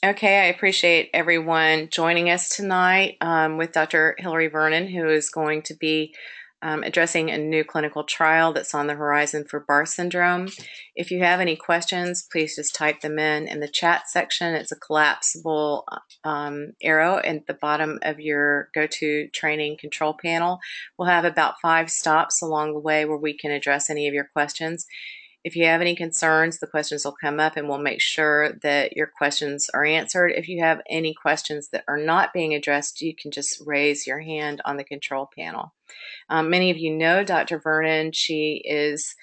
Okay, I appreciate everyone joining us tonight with Dr. Hilary Vernon, who is going to be addressing a new clinical trial that's on the horizon for Barth Syndrome. If you have any questions, please just type them in the chat section. It's a collapsible arrow at the bottom of your go-to training control panel. We'll have about 5 stops along the way where we can address any of your questions. If you have any concerns, the questions will come up and we'll make sure that your questions are answered. If you have any questions that are not being addressed, you can just raise your hand on the control panel. Many of you know Dr. Vernon. She is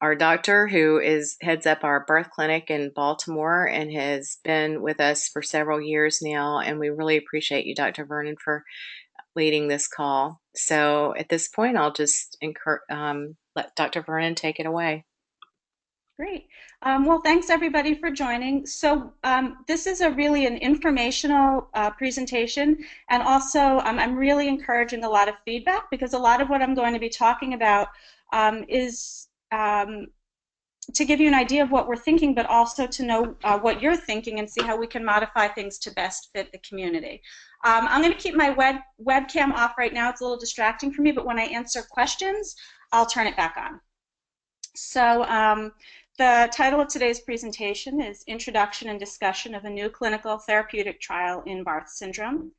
our doctor who heads up our birth clinic in Baltimore and has been with us for several years now. And we really appreciate you, Dr. Vernon, for leading this call. So at this point, I'll just let Dr. Vernon take it away. Great. Well, thanks everybody for joining. So this is really an informational presentation, and also I'm really encouraging a lot of feedback because a lot of what I'm going to be talking about is to give you an idea of what we're thinking, but also to know what you're thinking and see how we can modify things to best fit the community. I'm going to keep my webcam off right now. It's a little distracting for me, but when I answer questions, I'll turn it back on. So the title of today's presentation is Introduction and Discussion of a New Clinical Therapeutic Trial in Barth Syndrome.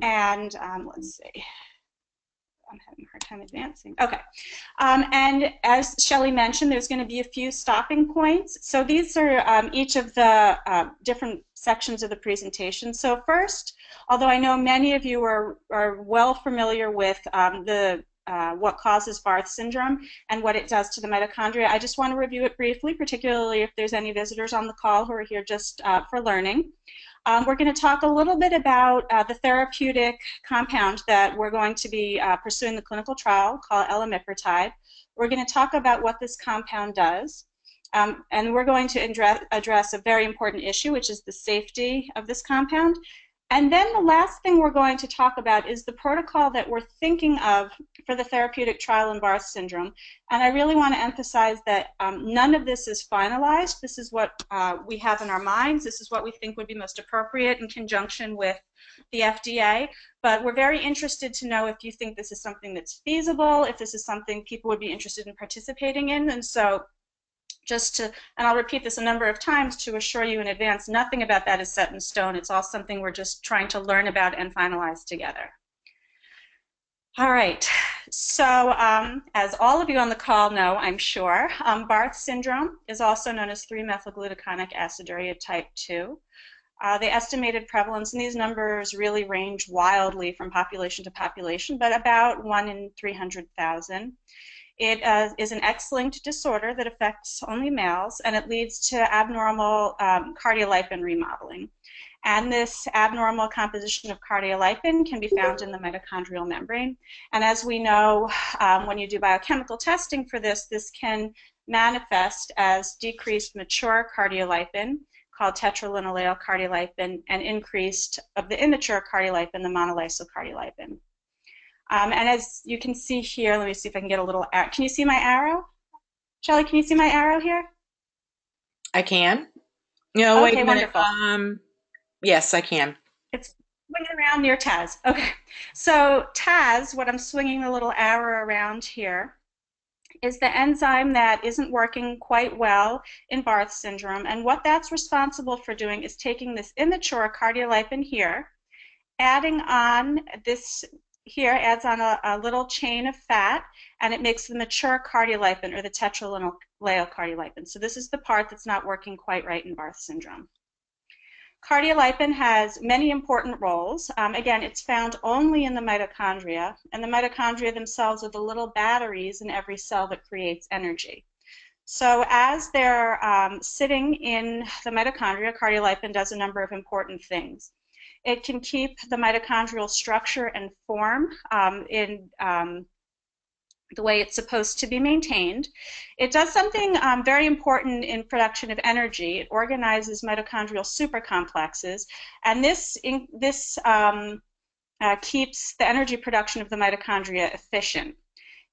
And let's see, I'm having a hard time advancing. Okay. And as Shelley mentioned, there's going to be a few stopping points. So these are each of the different sections of the presentation. So first, although I know many of you are well familiar with what causes Barth syndrome and what it does to the mitochondria, I just want to review it briefly, particularly if there's any visitors on the call who are here just for learning. We're going to talk a little bit about the therapeutic compound that we're going to be pursuing the clinical trial called elimipritide. We're going to talk about what this compound does. And we're going to address a very important issue, which is the safety of this compound. And then the last thing we're going to talk about is the protocol that we're thinking of for the therapeutic trial in Barth syndrome. And I really want to emphasize that none of this is finalized. This is what we have in our minds. This is what we think would be most appropriate in conjunction with the FDA. But we're very interested to know if you think this is something that's feasible, if this is something people would be interested in participating in. And so and I'll repeat this a number of times to assure you in advance, nothing about that is set in stone. It's all something we're just trying to learn about and finalize together. All right, so as all of you on the call know, I'm sure, Barth syndrome is also known as 3-methylglutatonic aciduria type 2. The estimated prevalence, and these numbers really range wildly from population to population, but about 1 in 300,000. It is an X-linked disorder that affects only males, and it leads to abnormal cardiolipin remodeling. And this abnormal composition of cardiolipin can be found in the mitochondrial membrane. And as we know, when you do biochemical testing for this, this can manifest as decreased mature cardiolipin, called tetralinoleal cardiolipin, and increased of the immature cardiolipin, the monolysyl cardiolipin. And as you can see here, let me see if I can get a little arrow. Can you see my arrow? Shelley, can you see my arrow here? I can. No, wait okay, a minute. Wonderful. Yes, I can. It's swinging around near TAZ. Okay. So TAZ, what I'm swinging the little arrow around here, is the enzyme that isn't working quite well in Barth syndrome. And what that's responsible for doing is taking this immature cardiolipin here, adding on this here, adds on a little chain of fat, and it makes the mature cardiolipin, or the tetralinoleal cardiolipin. So this is the part that's not working quite right in Barth syndrome. Cardiolipin has many important roles. Again, it's found only in the mitochondria, and the mitochondria themselves are the little batteries in every cell that creates energy. So as they're sitting in the mitochondria, cardiolipin does a number of important things. It can keep the mitochondrial structure and form in the way it's supposed to be maintained. It does something very important in production of energy. It organizes mitochondrial supercomplexes, and this keeps the energy production of the mitochondria efficient.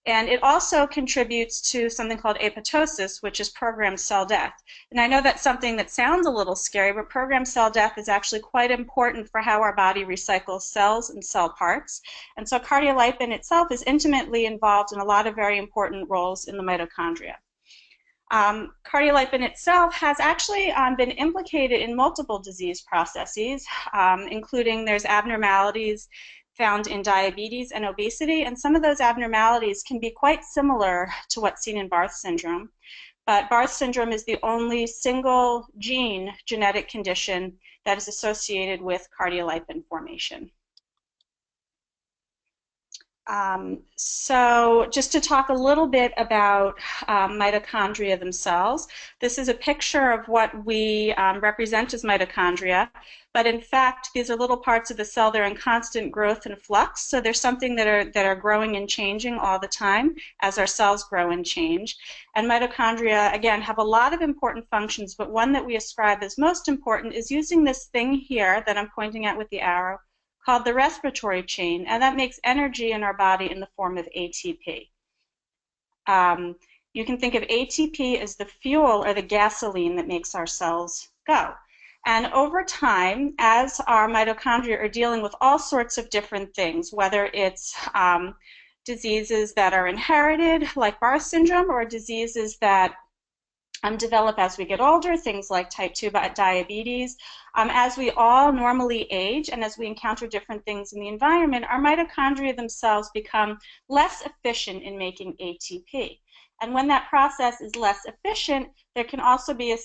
And it also contributes to something called apoptosis, which is programmed cell death. And I know that's something that sounds a little scary, but programmed cell death is actually quite important for how our body recycles cells and cell parts. And so cardiolipin itself is intimately involved in a lot of very important roles in the mitochondria. Cardiolipin itself has actually been implicated in multiple disease processes, including there's abnormalities found in diabetes and obesity, and some of those abnormalities can be quite similar to what's seen in Barth syndrome. But Barth syndrome is the only single gene genetic condition that is associated with cardiolipin formation. So just to talk a little bit about mitochondria themselves, this is a picture of what we represent as mitochondria, but in fact these are little parts of the cell. They're in constant growth and flux, so there's something that are growing and changing all the time as our cells grow and change. And mitochondria, again, have a lot of important functions, but one that we ascribe as most important is using this thing here that I'm pointing at with the arrow, called the respiratory chain, and that makes energy in our body in the form of ATP. You can think of ATP as the fuel or the gasoline that makes our cells go. And over time, as our mitochondria are dealing with all sorts of different things, whether it's diseases that are inherited, like Barth syndrome, or diseases that develop as we get older, things like type 2 diabetes. As we all normally age and as we encounter different things in the environment, our mitochondria themselves become less efficient in making ATP. And when that process is less efficient, there can also be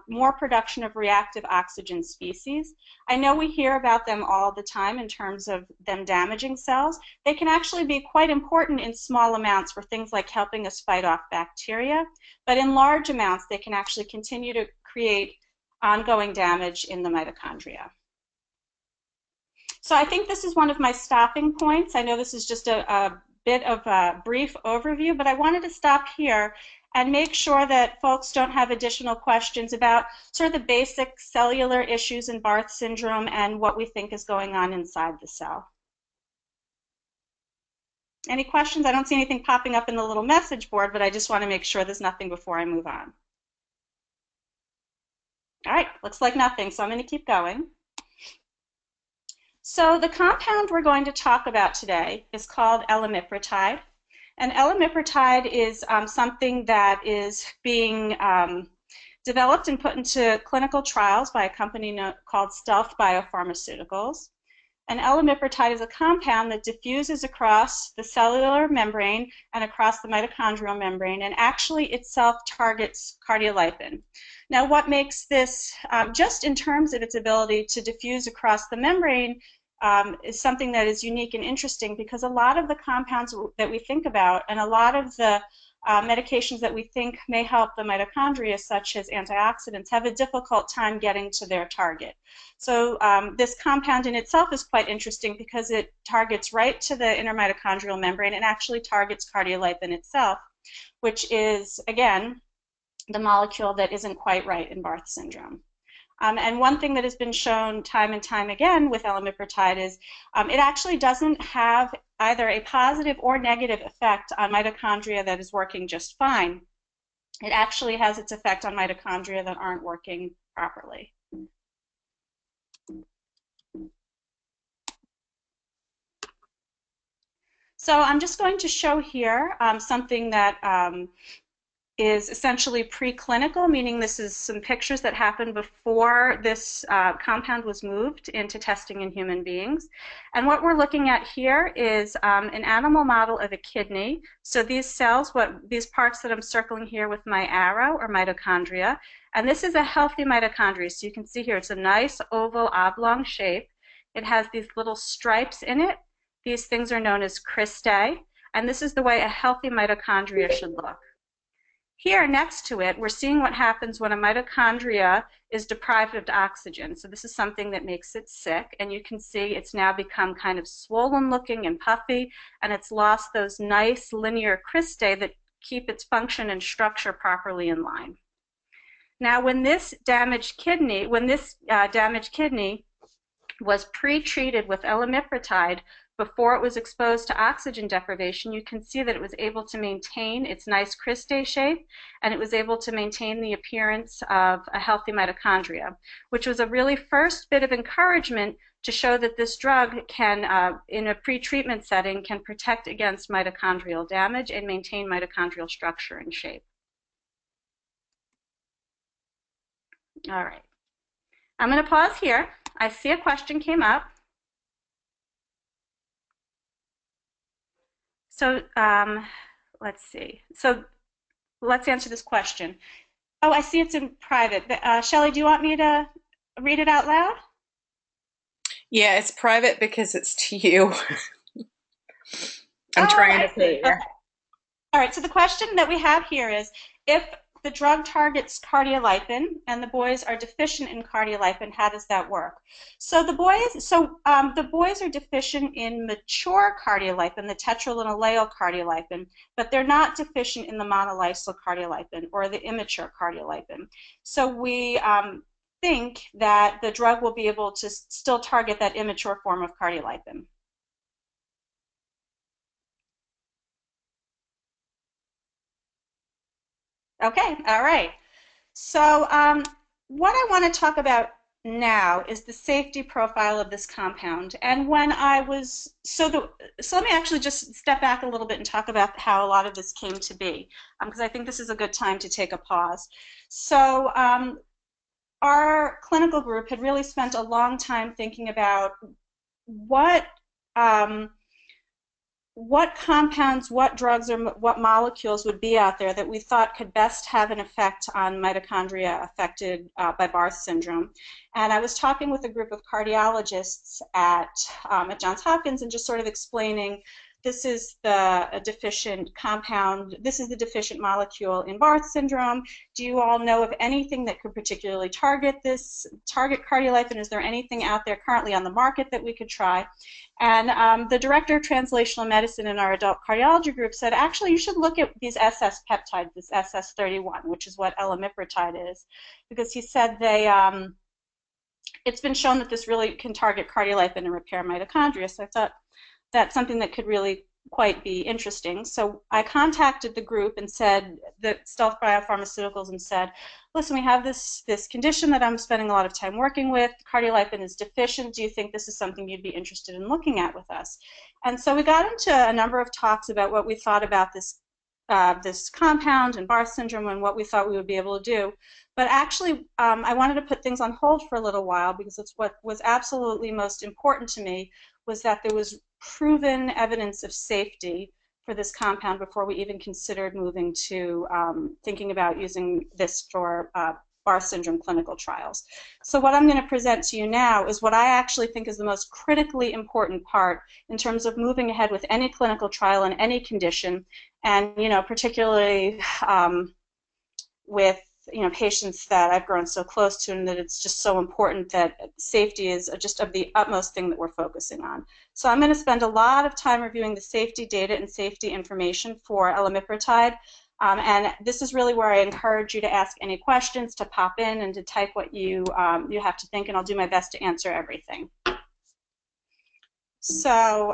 more production of reactive oxygen species. I know we hear about them all the time in terms of them damaging cells. They can actually be quite important in small amounts for things like helping us fight off bacteria, but in large amounts they can actually continue to create ongoing damage in the mitochondria. So I think this is one of my stopping points. I know this is just a bit of a brief overview, but I wanted to stop here and make sure that folks don't have additional questions about sort of the basic cellular issues in Barth syndrome and what we think is going on inside the cell. Any questions? I don't see anything popping up in the little message board, but I just want to make sure there's nothing before I move on. All right, looks like nothing, so I'm going to keep going. So the compound we're going to talk about today is called Elimipritide. And elimipritide is something that is being developed and put into clinical trials by a company called Stealth Biopharmaceuticals. And elimipritide is a compound that diffuses across the cellular membrane and across the mitochondrial membrane, and actually itself targets cardiolipin. Now, what makes this, just in terms of its ability to diffuse across the membrane, is something that is unique and interesting, because a lot of the compounds that we think about and a lot of the medications that we think may help the mitochondria, such as antioxidants, have a difficult time getting to their target. So this compound in itself is quite interesting because it targets right to the intermitochondrial membrane and actually targets cardiolipin itself, which is, again, the molecule that isn't quite right in Barth syndrome. And one thing that has been shown time and time again with elimipritide is it actually doesn't have either a positive or negative effect on mitochondria that is working just fine. It actually has its effect on mitochondria that aren't working properly. So I'm just going to show here something that is essentially preclinical, meaning this is some pictures that happened before this compound was moved into testing in human beings. And what we're looking at here is an animal model of a kidney. So these cells, these parts that I'm circling here with my arrow, are mitochondria. And this is a healthy mitochondria. So you can see here it's a nice oval oblong shape. It has these little stripes in it. These things are known as cristae. And this is the way a healthy mitochondria should look. Here next to it, we're seeing what happens when a mitochondria is deprived of oxygen. So this is something that makes it sick, and you can see it's now become kind of swollen looking and puffy, and it's lost those nice linear cristae that keep its function and structure properly in line. Now when this damaged kidney was pre-treated with elimipritide, before it was exposed to oxygen deprivation, you can see that it was able to maintain its nice cristae shape, and it was able to maintain the appearance of a healthy mitochondria, which was a really first bit of encouragement to show that this drug can, in a pre-treatment setting, can protect against mitochondrial damage and maintain mitochondrial structure and shape. All right. I'm going to pause here. I see a question came up. So let's see. So let's answer this question. Oh, I see it's in private. Shelley, do you want me to read it out loud? Yeah, it's private because it's to you. I'm Oh, trying I to see. pay you. Okay. All right. So the question that we have here is, if the drug targets cardiolipin and the boys are deficient in cardiolipin, how does that work? So the boys are deficient in mature cardiolipin, the tetralinoleal cardiolipin, but they're not deficient in the monolysyl cardiolipin or the immature cardiolipin. So we think that the drug will be able to still target that immature form of cardiolipin. Okay, all right. So what I want to talk about now is the safety profile of this compound. And when I was, so let me actually just step back a little bit and talk about how a lot of this came to be, because I think this is a good time to take a pause. So our clinical group had really spent a long time thinking about what um, what compounds, what drugs, or what molecules would be out there that we thought could best have an effect on mitochondria affected by Barth syndrome. And I was talking with a group of cardiologists at Johns Hopkins and just sort of explaining, this is the deficient compound, this is the deficient molecule in Barth syndrome. Do you all know of anything that could particularly target cardiolipin? Is there anything out there currently on the market that we could try? And the director of translational medicine in our adult cardiology group said, actually, you should look at these SS peptides, this SS31, which is what elamipretide is, because he said it's been shown that this really can target cardiolipin and repair mitochondria. So I thought that's something that could really quite be interesting. So I contacted the group and said, the Stealth Biopharmaceuticals, and said, listen, we have this condition that I'm spending a lot of time working with. Cardiolipin is deficient. Do you think this is something you'd be interested in looking at with us? And so we got into a number of talks about what we thought about this compound and Barth syndrome and what we thought we would be able to do. But actually, I wanted to put things on hold for a little while, because it's what was absolutely most important to me, was that there was proven evidence of safety for this compound before we even considered moving to thinking about using this for Barth syndrome clinical trials. So what I'm going to present to you now is what I actually think is the most critically important part in terms of moving ahead with any clinical trial in any condition, and particularly with patients that I've grown so close to, and that it's just so important that safety is just of the utmost thing that we're focusing on. So I'm going to spend a lot of time reviewing the safety data and safety information for elamipretide, and this is really where I encourage you to ask any questions, to pop in and to type what you have to think, and I'll do my best to answer everything. So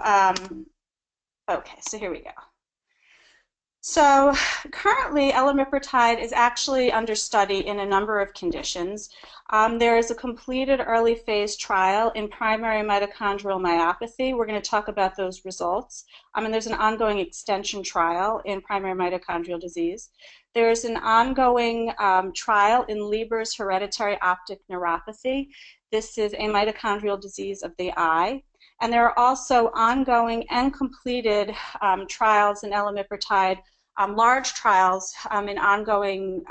okay, so here we go. So currently, elamipretide is actually under study in a number of conditions. There is a completed early phase trial in primary mitochondrial myopathy. We're going to talk about those results. And there's an ongoing extension trial in primary mitochondrial disease. There's an ongoing trial in Leber's hereditary optic neuropathy. This is a mitochondrial disease of the eye. And there are also ongoing and completed trials in elamipretide, large trials in ongoing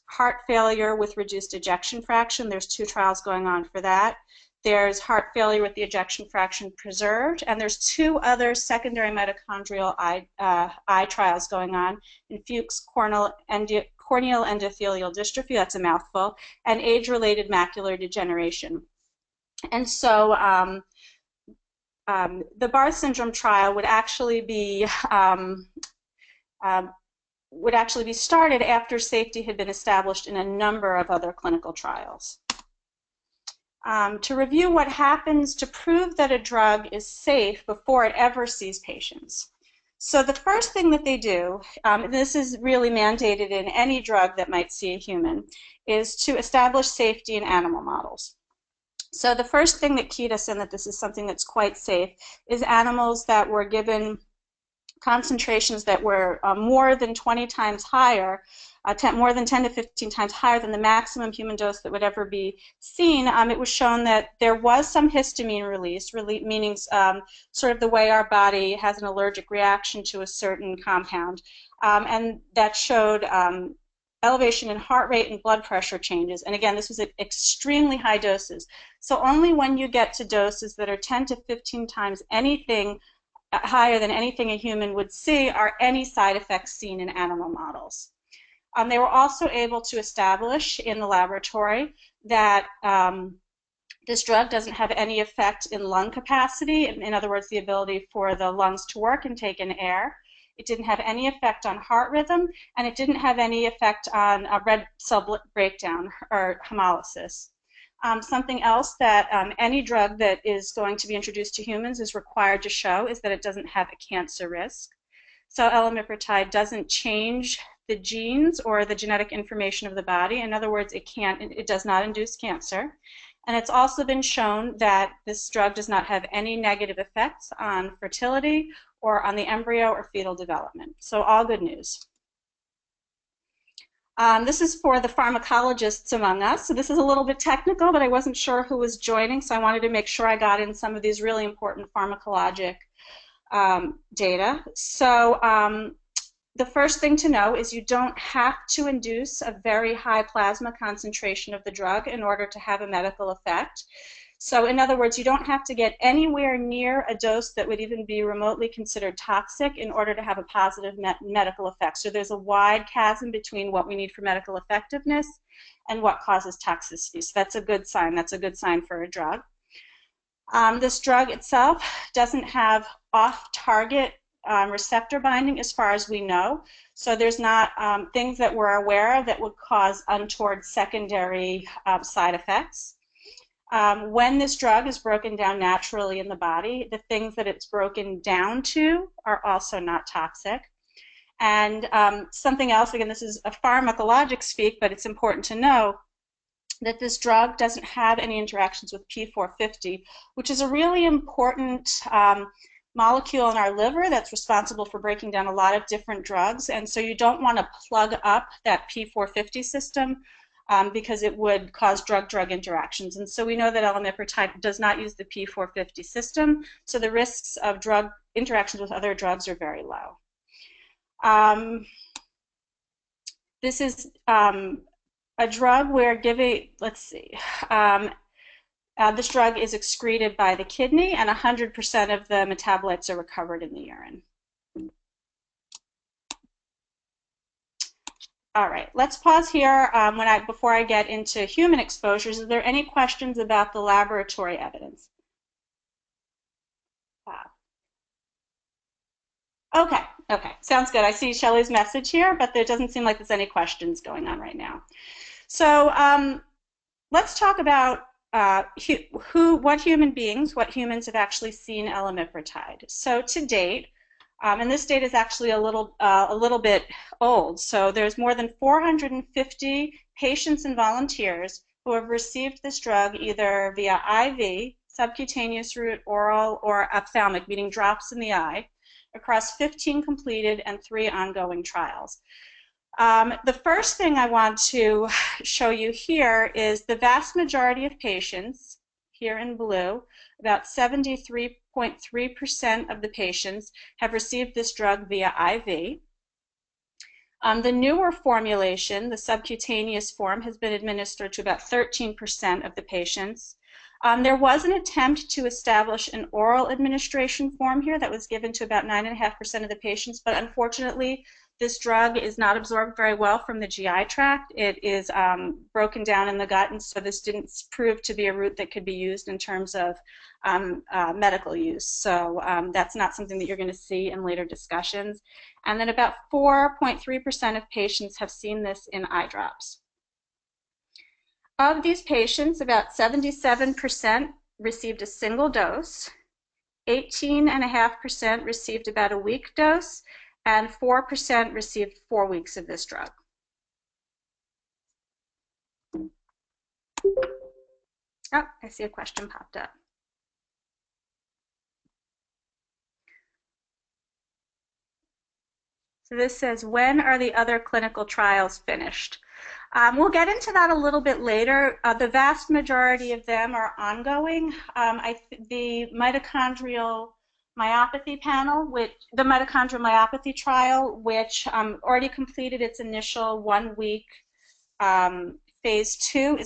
heart failure with reduced ejection fraction. There's 2 trials going on for that. There's heart failure with the ejection fraction preserved, and there's 2 other secondary mitochondrial eye trials going on in Fuchs' corneal endothelial dystrophy, that's a mouthful, and age-related macular degeneration. And so the Barth syndrome trial would actually be started after safety had been established in a number of other clinical trials. to review what happens to prove that a drug is safe before it ever sees patients. So the first thing that they do, and this is really mandated in any drug that might see a human, is to establish safety in animal models. So the first thing that keyed us in that this is something that's quite safe is animals that were given concentrations that were more than 20 times higher, more than 10 to 15 times higher than the maximum human dose that would ever be seen. It was shown that there was some histamine release, meaning sort of the way our body has an allergic reaction to a certain compound, and that showed elevation in heart rate and blood pressure changes. And again, this was at extremely high doses. So only when you get to doses that are 10 to 15 times anything higher than anything a human would see are any side effects seen in animal models. They were also able to establish in the laboratory that this drug doesn't have any effect in lung capacity, in other words, the ability for the lungs to work and take in air. It didn't have any effect on heart rhythm, and it didn't have any effect on red cell breakdown or hemolysis. Something else that any drug that is going to be introduced to humans is required to show is that it doesn't have a cancer risk. So elimipritide doesn't change the genes or the genetic information of the body. In other words, it does not induce cancer. And it's also been shown that this drug does not have any negative effects on fertility or on the embryo or fetal development. So all good news. This is for the pharmacologists among us. So this is a little bit technical, but I wasn't sure who was joining, so I wanted to make sure I got in some of these really important pharmacologic data. So the first thing to know is you don't have to induce a very high plasma concentration of the drug in order to have a medical effect. So in other words, you don't have to get anywhere near a dose that would even be remotely considered toxic in order to have a positive medical effect. So there's a wide chasm between what we need for medical effectiveness and what causes toxicity. So that's a good sign. That's a good sign for a drug. This drug itself doesn't have off-target receptor binding as far as we know. So there's not things that we're aware of that would cause untoward secondary side effects. When this drug is broken down naturally in the body, the things that it's broken down to are also not toxic. And something else, again, this is a pharmacologic speak, but it's important to know that this drug doesn't have any interactions with P450, which is a really important molecule in our liver that's responsible for breaking down a lot of different drugs. And so you don't want to plug up that P450 system because it would cause drug-drug interactions. And so we know that elimipritide does not use the P450 system, so the risks of drug interactions with other drugs are very low. This is a drug where let's see, this drug is excreted by the kidney, and 100% of the metabolites are recovered in the urine. All right, let's pause here before I get into human exposures. Is there any questions about the laboratory evidence? Okay, sounds good. I see Shelley's message here, but there doesn't seem like there's any questions going on right now. So let's talk about what humans have actually seen elimipritide. So to date, and this data is actually a little bit old. So there's more than 450 patients and volunteers who have received this drug either via IV, subcutaneous route, oral, or ophthalmic, meaning drops in the eye, across 15 completed and 3 ongoing trials. The first thing I want to show you here is the vast majority of patients, here in blue, about 73.3% of the patients have received this drug via IV. The newer formulation, the subcutaneous form, has been administered to about 13% of the patients. There was an attempt to establish an oral administration form here that was given to about 9.5% of the patients, but unfortunately, this drug is not absorbed very well from the GI tract. It is broken down in the gut, and so this didn't prove to be a route that could be used in terms of medical use. So that's not something that you're going to see in later discussions. And then about 4.3% of patients have seen this in eye drops. Of these patients, about 77% received a single dose, 18.5% received about a week dose, and 4% received 4 weeks of this drug. Oh, I see a question popped up. So this says, when are the other clinical trials finished? We'll get into that a little bit later. The vast majority of them are ongoing. The mitochondrial myopathy panel, the mitochondrial myopathy trial, which already completed its initial 1 week phase 2,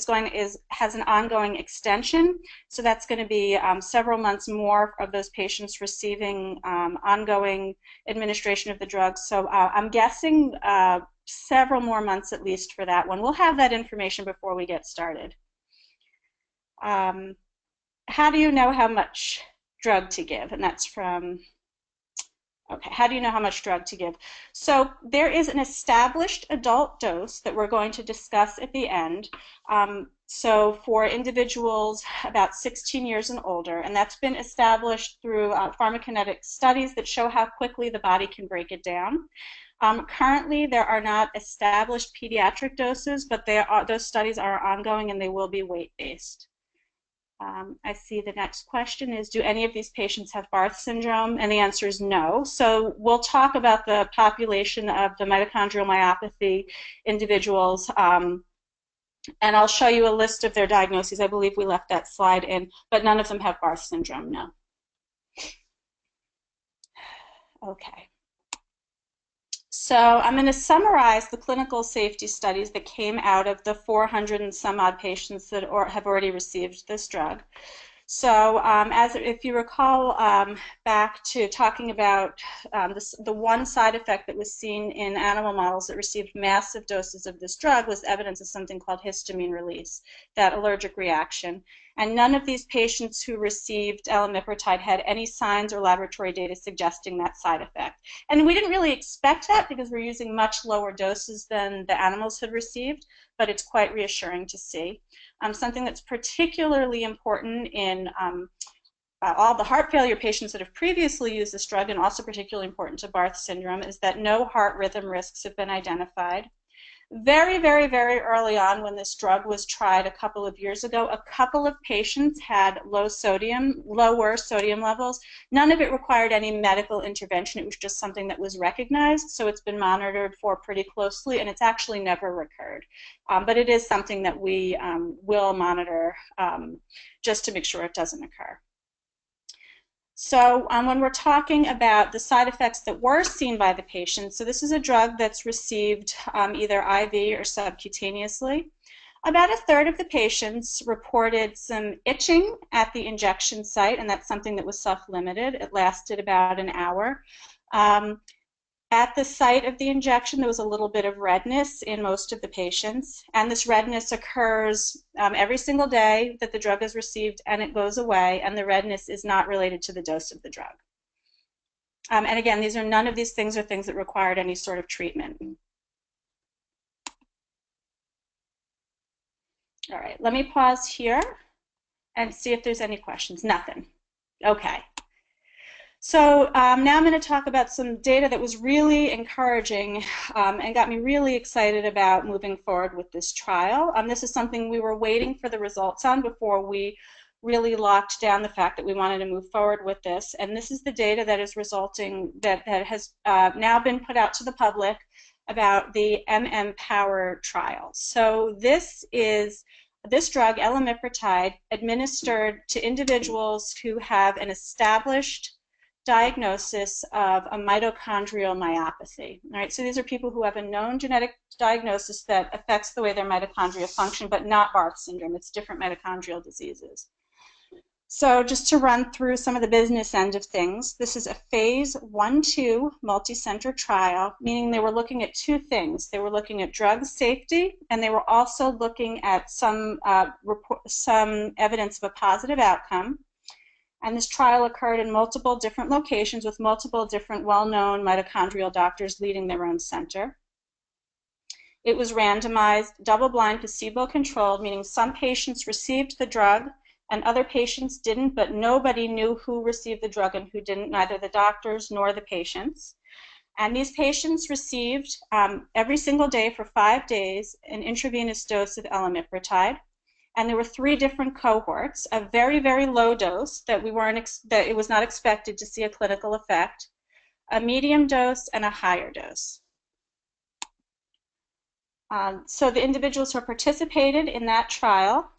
has an ongoing extension. So that's going to be several months more of those patients receiving ongoing administration of the drug. So I'm guessing several more months at least for that one. We'll have that information before we get started. How do you know how much drug to give? And that's from, okay, how do you know how much drug to give? So there is an established adult dose that we're going to discuss at the end. So for individuals about 16 years and older, and that's been established through pharmacokinetic studies that show how quickly the body can break it down. Currently, there are not established pediatric doses, but those studies are ongoing and they will be weight-based. I see the next question is, do any of these patients have Barth syndrome? And the answer is no. So we'll talk about the population of the mitochondrial myopathy individuals, and I'll show you a list of their diagnoses. I believe we left that slide in, but none of them have Barth syndrome, no. Okay. So I'm going to summarize the clinical safety studies that came out of the 400 and some odd patients that have already received this drug. So if you recall back to talking about the one side effect that was seen in animal models that received massive doses of this drug was evidence of something called histamine release, that allergic reaction. And none of these patients who received elamiprotide had any signs or laboratory data suggesting that side effect. And we didn't really expect that because we're using much lower doses than the animals had received, but it's quite reassuring to see. Something that's particularly important in all the heart failure patients that have previously used this drug, and also particularly important to Barth syndrome, is that no heart rhythm risks have been identified. Very, very, very early on when this drug was tried a couple of years ago, a couple of patients had lower sodium levels. None of it required any medical intervention. It was just something that was recognized, so it's been monitored for pretty closely, and it's actually never recurred. But it is something that we will monitor just to make sure it doesn't occur. So when we're talking about the side effects that were seen by the patient, so this is a drug that's received either IV or subcutaneously. About a third of the patients reported some itching at the injection site, and that's something that was self-limited. It lasted about an hour. At the site of the injection, there was a little bit of redness in most of the patients, and this redness occurs every single day that the drug is received, and it goes away, and the redness is not related to the dose of the drug. And again, none of these things are things that required any sort of treatment. All right, let me pause here and see if there's any questions. Nothing. Okay. So now I'm going to talk about some data that was really encouraging and got me really excited about moving forward with this trial. This is something we were waiting for the results on before we really locked down the fact that we wanted to move forward with this. And this is the data that is resulting, that has now been put out to the public about the MM-Power trial. So this drug, elamiprotide, administered to individuals who have an established diagnosis of a mitochondrial myopathy. All right, so these are people who have a known genetic diagnosis that affects the way their mitochondria function, but not Barth syndrome. It's different mitochondrial diseases. So just to run through some of the business end of things, this is a phase 1-2 multi-center trial, meaning they were looking at two things. They were looking at drug safety, and they were also looking at some evidence of a positive outcome. And this trial occurred in multiple different locations with multiple different well-known mitochondrial doctors leading their own center. It was randomized, double-blind, placebo-controlled, meaning some patients received the drug and other patients didn't, but nobody knew who received the drug and who didn't, neither the doctors nor the patients. And these patients received every single day for 5 days an intravenous dose of elamipretide. And there were 3 different cohorts: a very, very low dose that it was not expected to see a clinical effect, a medium dose, and a higher dose. So the individuals who participated in that trial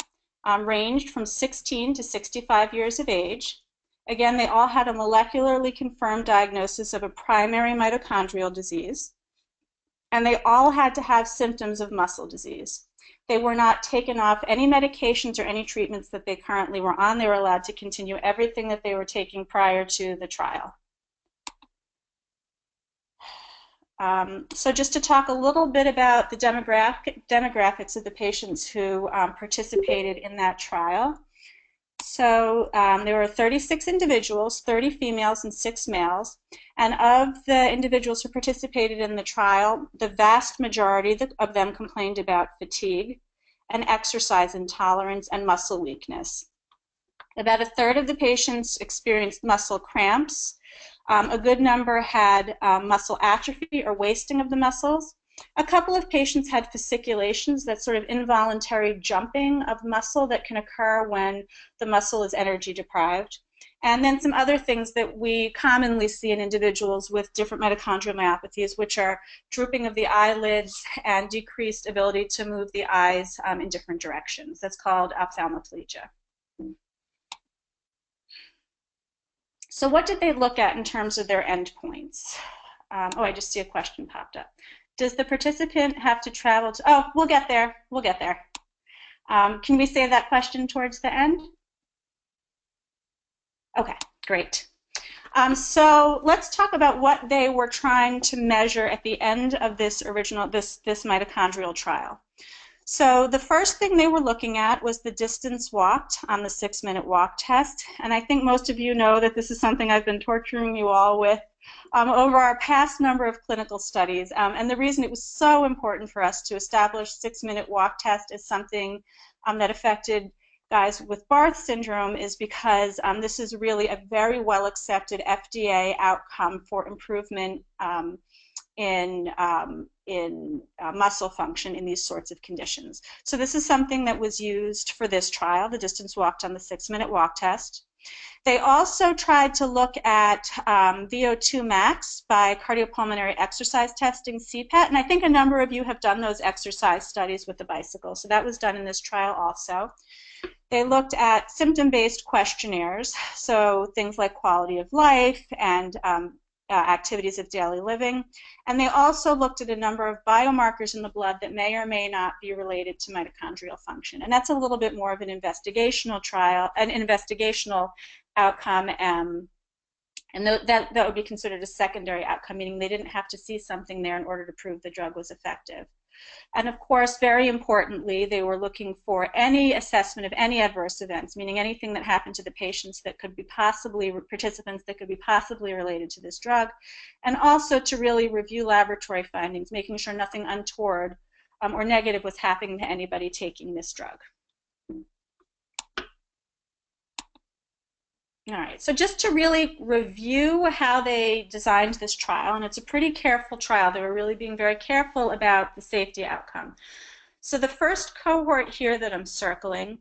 ranged from 16 to 65 years of age. Again, they all had a molecularly confirmed diagnosis of a primary mitochondrial disease, and they all had to have symptoms of muscle disease. They were not taken off any medications or any treatments that they currently were on. They were allowed to continue everything that they were taking prior to the trial. So just to talk a little bit about the demographics of the patients who participated in that trial. So there were 36 individuals, 30 females and 6 males. And of the individuals who participated in the trial, the vast majority of them complained about fatigue and exercise intolerance and muscle weakness. About a third of the patients experienced muscle cramps. A good number had muscle atrophy or wasting of the muscles. A couple of patients had fasciculations, that sort of involuntary jumping of muscle that can occur when the muscle is energy deprived. And then some other things that we commonly see in individuals with different mitochondrial myopathies, which are drooping of the eyelids and decreased ability to move the eyes in different directions. That's called ophthalmoplegia. So what did they look at in terms of their endpoints? Oh, I just see a question popped up. Does the participant have to travel to, oh, we'll get there, we'll get there. Can we save that question towards the end? Okay, great. So let's talk about what they were trying to measure at the end of this mitochondrial trial. So the first thing they were looking at was the distance walked on the 6-minute walk test. And I think most of you know that this is something I've been torturing you all with over our past number of clinical studies. And the reason it was so important for us to establish 6-minute walk test as something that affected guys with Barth syndrome is because this is really a very well accepted FDA outcome for improvement in muscle function in these sorts of conditions. So this is something that was used for this trial, the distance walked on the 6-minute walk test. They also tried to look at VO2 max by cardiopulmonary exercise testing, CPET, and I think a number of you have done those exercise studies with the bicycle, so that was done in this trial also. They looked at symptom-based questionnaires, so things like quality of life and activities of daily living. And they also looked at a number of biomarkers in the blood that may or may not be related to mitochondrial function. And that's a little bit more of an investigational trial, an investigational outcome, and that would be considered a secondary outcome, meaning they didn't have to see something there in order to prove the drug was effective. And of course, very importantly, they were looking for any assessment of any adverse events, meaning anything that happened to the patients that could be participants that could be possibly related to this drug, and also to really review laboratory findings, making sure nothing untoward or negative was happening to anybody taking this drug. All right, so just to really review how they designed this trial, and it's a pretty careful trial. They were really being very careful about the safety outcome. So the first cohort here that I'm circling,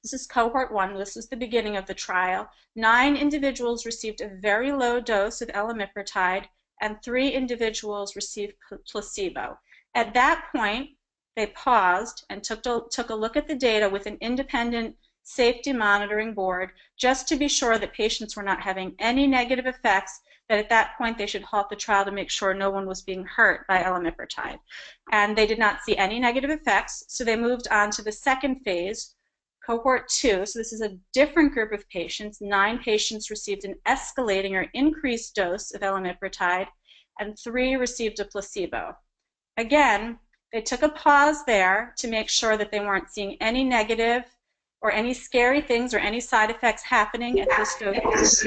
this is cohort 1. This is the beginning of the trial. 9 individuals received a very low dose of elamipretide, and 3 individuals received placebo. At that point, they paused and took a look at the data with an independent safety monitoring board, just to be sure that patients were not having any negative effects, that at that point they should halt the trial to make sure no one was being hurt by elamipretide. And they did not see any negative effects, so they moved on to the second phase, cohort 2. So this is a different group of patients. 9 patients received an escalating or increased dose of elamipretide, and 3 received a placebo. Again, they took a pause there to make sure that they weren't seeing any negative or any scary things or any side effects happening at this dose.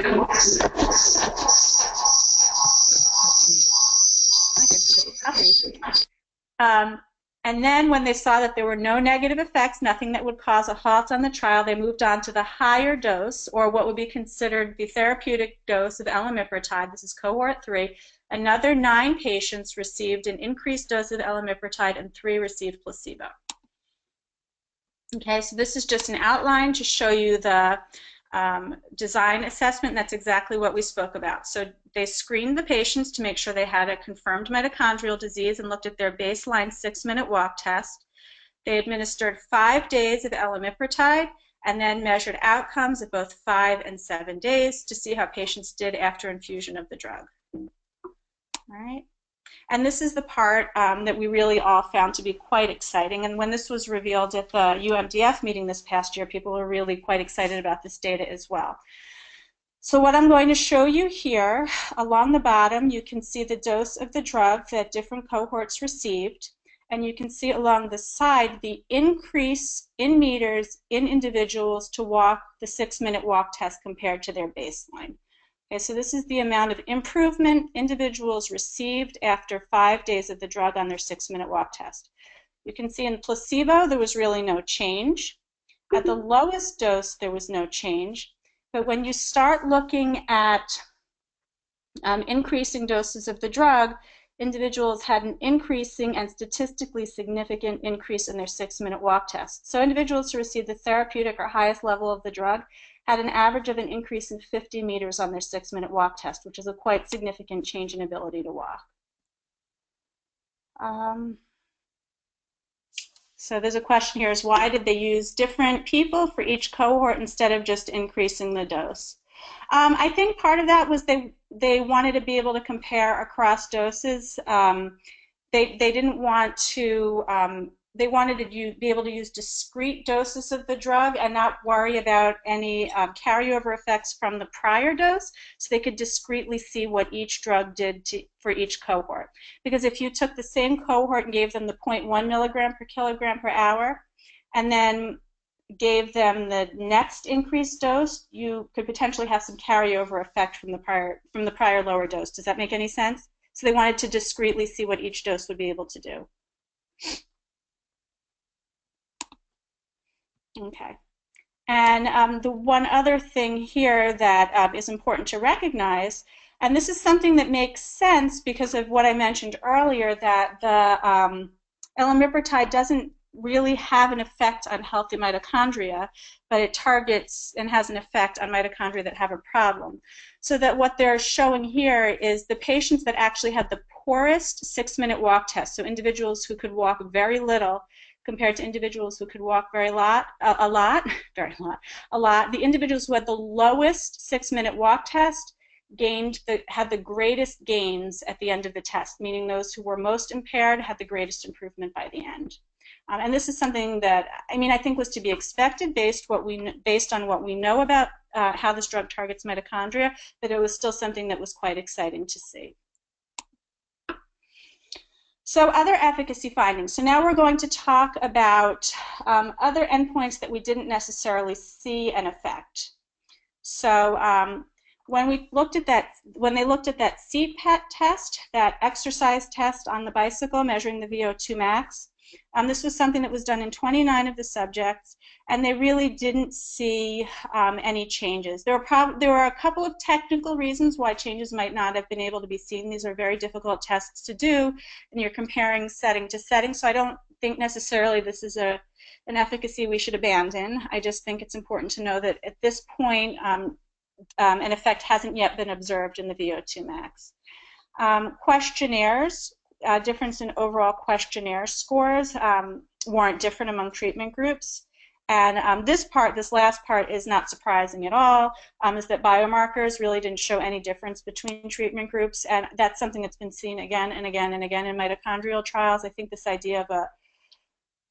Um, and then when they saw that there were no negative effects, nothing that would cause a halt on the trial, they moved on to the higher dose, or what would be considered the therapeutic dose of elamipretide. This is cohort 3. Another 9 patients received an increased dose of elamipretide and 3 received placebo. Okay, so this is just an outline to show you the design assessment. That's exactly what we spoke about. So they screened the patients to make sure they had a confirmed mitochondrial disease and looked at their baseline 6-minute walk test. They administered 5 days of elamipretide and then measured outcomes at both 5 and 7 days to see how patients did after infusion of the drug. All right. And this is the part that we really all found to be quite exciting. And when this was revealed at the UMDF meeting this past year, people were really quite excited about this data as well. So what I'm going to show you here, along the bottom, you can see the dose of the drug that different cohorts received. And you can see along the side the increase in meters in individuals to walk the 6-minute walk test compared to their baseline. Okay, so this is the amount of improvement individuals received after 5 days of the drug on their 6-minute walk test. You can see in placebo there was really no change. At the lowest dose there was no change. But when you start looking at increasing doses of the drug, individuals had an increasing and statistically significant increase in their 6-minute walk test. So individuals who received the therapeutic or highest level of the drug had an average of an increase in 50 meters on their 6-minute walk test, which is a quite significant change in ability to walk. So there's a question here is why did they use different people for each cohort instead of just increasing the dose? I think part of that was they wanted to be able to compare across doses. They didn't want to, they wanted to be able to use discrete doses of the drug and not worry about any carryover effects from the prior dose, so they could discretely see what each drug did for each cohort. Because if you took the same cohort and gave them the 0.1 milligram per kilogram per hour, and then gave them the next increased dose, you could potentially have some carryover effect from the prior lower dose. Does that make any sense? So they wanted to discretely see what each dose would be able to do. Okay. And the one other thing here that is important to recognize, and this is something that makes sense because of what I mentioned earlier, that the elamipretide doesn't really have an effect on healthy mitochondria, but it targets and has an effect on mitochondria that have a problem. So that what they're showing here is the patients that actually had the poorest 6-minute walk test, so individuals who could walk very little compared to individuals who could walk a lot. The individuals who had the lowest 6-minute walk test had the greatest gains at the end of the test, meaning those who were most impaired had the greatest improvement by the end. And this is something that, I think was to be expected based on what we know about how this drug targets mitochondria, but it was still something that was quite exciting to see. So other efficacy findings. So now we're going to talk about other endpoints that we didn't necessarily see an effect. So when they looked at that CPET test, that exercise test on the bicycle measuring the VO2 max, this was something that was done in 29 of the subjects, and they really didn't see any changes. There were a couple of technical reasons why changes might not have been able to be seen. These are very difficult tests to do, and you're comparing setting to setting, so I don't think necessarily this is an efficacy we should abandon. I just think it's important to know that at this point, an effect hasn't yet been observed in the VO2 max. Questionnaires. Difference in overall questionnaire scores weren't different among treatment groups. And this last part is not surprising at all, is that biomarkers really didn't show any difference between treatment groups, and that's something that's been seen again and again and again in mitochondrial trials. I think this idea of a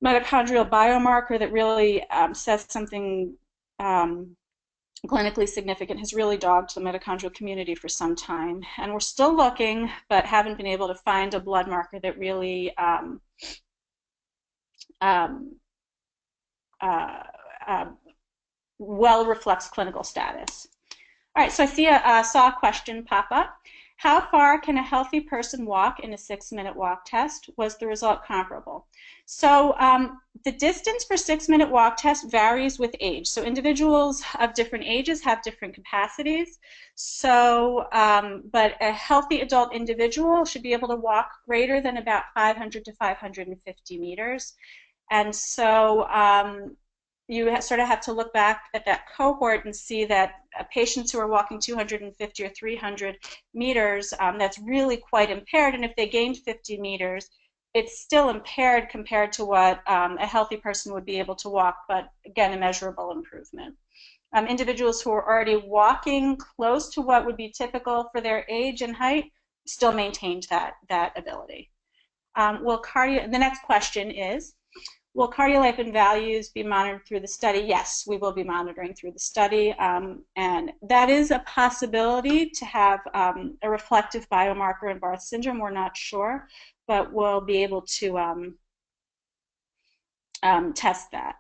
mitochondrial biomarker that really says something clinically significant has really dogged the mitochondrial community for some time, and we're still looking but haven't been able to find a blood marker that really well reflects clinical status. All right, so I saw a question pop up, How far can a healthy person walk in a 6-minute walk test? Was the result comparable? So the distance for 6-minute walk test varies with age. So individuals of different ages have different capacities. So, but a healthy adult individual should be able to walk greater than about 500 to 550 meters. And so you sort of have to look back at that cohort and see that patients who are walking 250 or 300 meters, that's really quite impaired. And if they gained 50 meters, it's still impaired compared to what a healthy person would be able to walk, but again, a measurable improvement. Individuals who are already walking close to what would be typical for their age and height still maintained that ability. The next question is, will cardiolipin values be monitored through the study? Yes, we will be monitoring through the study. And that is a possibility to have a reflective biomarker in Barth syndrome. We're not sure, but we'll be able to test that.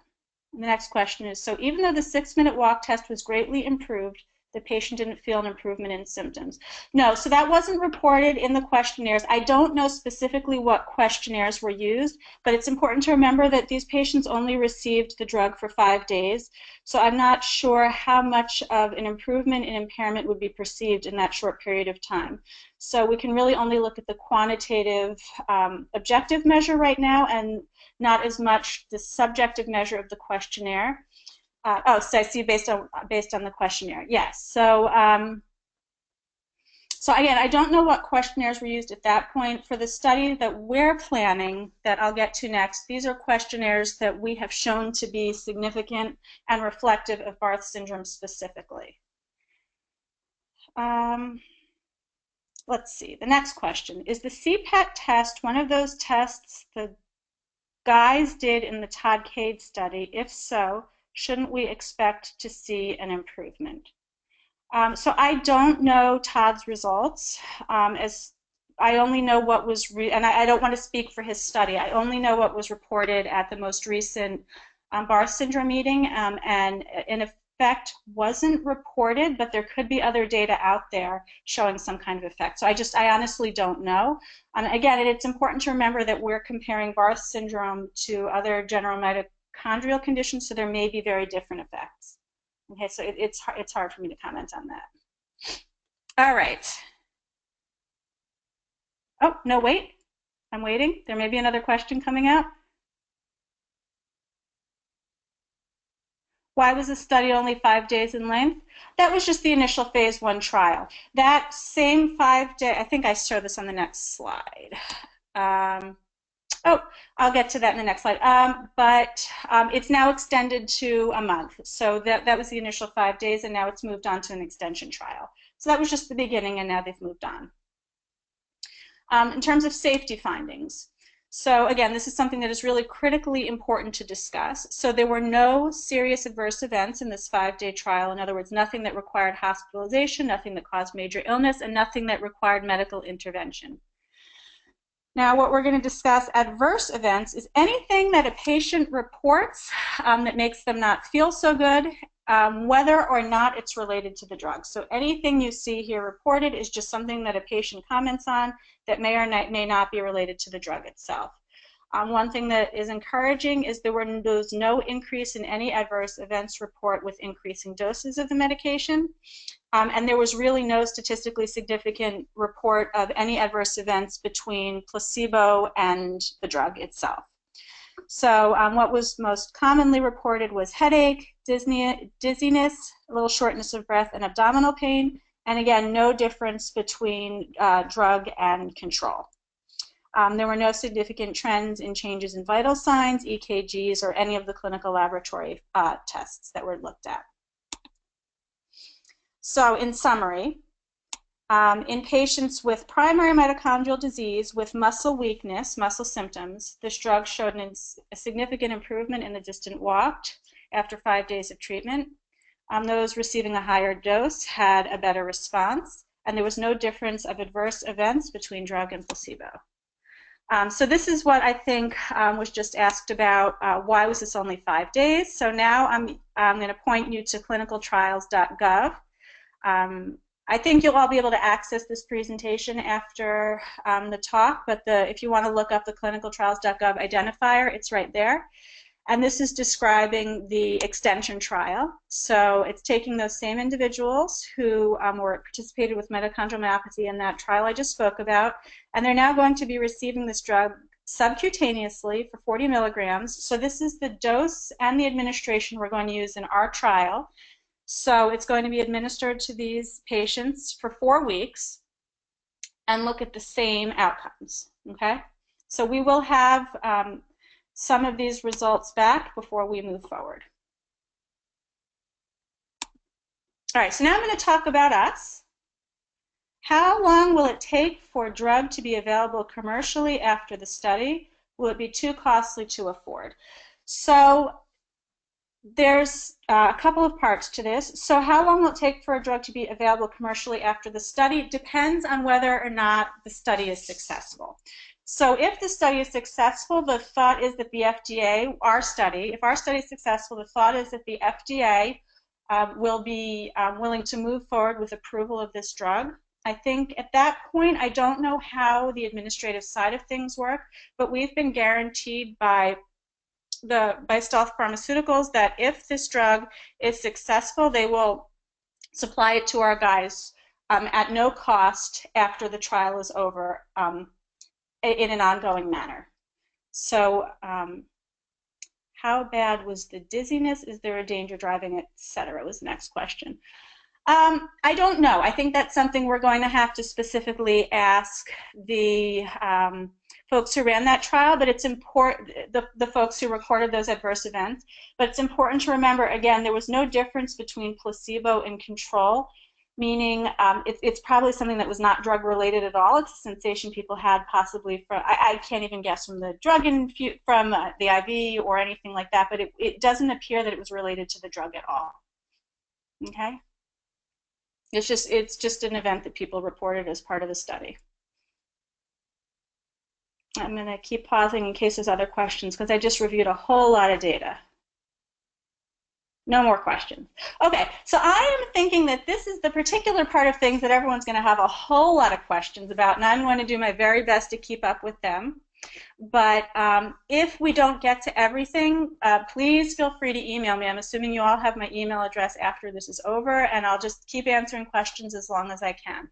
And the next question is, so even though the 6-minute walk test was greatly improved, the patient didn't feel an improvement in symptoms. No, so that wasn't reported in the questionnaires. I don't know specifically what questionnaires were used, but it's important to remember that these patients only received the drug for 5 days. So I'm not sure how much of an improvement in impairment would be perceived in that short period of time. So we can really only look at the quantitative objective measure right now, and not as much the subjective measure of the questionnaire. So I see based on the questionnaire. Yes. So so again, I don't know what questionnaires were used at that point. For the study that we're planning, that I'll get to next, these are questionnaires that we have shown to be significant and reflective of Barth syndrome specifically. Let's see. The next question, is the CPET test one of those tests the guys did in the Todd Cade study? If so, shouldn't we expect to see an improvement? So I don't know Todd's results, as I only know what was, and I don't want to speak for his study. I only know what was reported at the most recent Barth syndrome meeting, and in effect wasn't reported, but there could be other data out there showing some kind of effect. So I honestly don't know. Again, it's important to remember that we're comparing Barth syndrome to other general mitochondrial conditions, so there may be very different effects. Okay, so it's hard for me to comment on that. All right. Oh, no, wait. I'm waiting. There may be another question coming out. Why was the study only 5 days in length? That was just the initial phase 1 trial. That same 5-day, I think I show this on the next slide. Oh, I'll get to that in the next slide. But it's now extended to a month. So that was the initial 5 days, and now it's moved on to an extension trial. So that was just the beginning, and now they've moved on. In terms of safety findings, so again, this is something that is really critically important to discuss. So there were no serious adverse events in this 5-day trial. In other words, nothing that required hospitalization, nothing that caused major illness, and nothing that required medical intervention. Now, what we're going to discuss adverse events is anything that a patient reports that makes them not feel so good, whether or not it's related to the drug. So anything you see here reported is just something that a patient comments on that may or may not be related to the drug itself. One thing that is encouraging is there was no increase in any adverse events report with increasing doses of the medication. And there was really no statistically significant report of any adverse events between placebo and the drug itself. So what was most commonly reported was headache, dizziness, a little shortness of breath, and abdominal pain. And again, no difference between drug and control. There were no significant trends in changes in vital signs, EKGs, or any of the clinical laboratory tests that were looked at. So in summary, in patients with primary mitochondrial disease with muscle weakness, muscle symptoms, this drug showed a significant improvement in the distant walk after 5 days of treatment. Those receiving a higher dose had a better response, and there was no difference of adverse events between drug and placebo. So this is what I think was just asked about. Why was this only 5 days? So now I'm going to point you to clinicaltrials.gov. I think you'll all be able to access this presentation after the talk, but if you want to look up the clinicaltrials.gov identifier, it's right there. And this is describing the extension trial. So it's taking those same individuals who were participated with mitochondrial myopathy in that trial I just spoke about, and they're now going to be receiving this drug subcutaneously for 40 milligrams. So this is the dose and the administration we're going to use in our trial. So it's going to be administered to these patients for 4 weeks and look at the same outcomes, okay? So we will have some of these results back before we move forward. All right, so now I'm going to talk about us. How long will it take for a drug to be available commercially after the study? Will it be too costly to afford? So there's a couple of parts to this. So how long will it take for a drug to be available commercially after the study? It depends on whether or not the study is successful. So if the study is successful, the thought is that the FDA, if our study is successful, the thought is that the FDA will be willing to move forward with approval of this drug. I think at that point, I don't know how the administrative side of things work, but we've been guaranteed by Stealth Pharmaceuticals that if this drug is successful, they will supply it to our guys at no cost after the trial is over in an ongoing manner. So how bad was the dizziness? Is there a danger driving, etc. was the next question. I don't know. I think that's something we're going to have to specifically ask the folks who ran that trial, but it's important, the folks who recorded those adverse events. But it's important to remember, again, there was no difference between placebo and control, meaning it's probably something that was not drug-related at all. It's a sensation people had possibly from, I can't even guess, from the drug from the IV or anything like that, but it doesn't appear that it was related to the drug at all. Okay? It's just an event that people reported as part of the study. I'm going to keep pausing in case there's other questions because I just reviewed a whole lot of data. No more questions. Okay, so I am thinking that this is the particular part of things that everyone's going to have a whole lot of questions about, and I'm going to do my very best to keep up with them. But if we don't get to everything, please feel free to email me. I'm assuming you all have my email address after this is over, and I'll just keep answering questions as long as I can.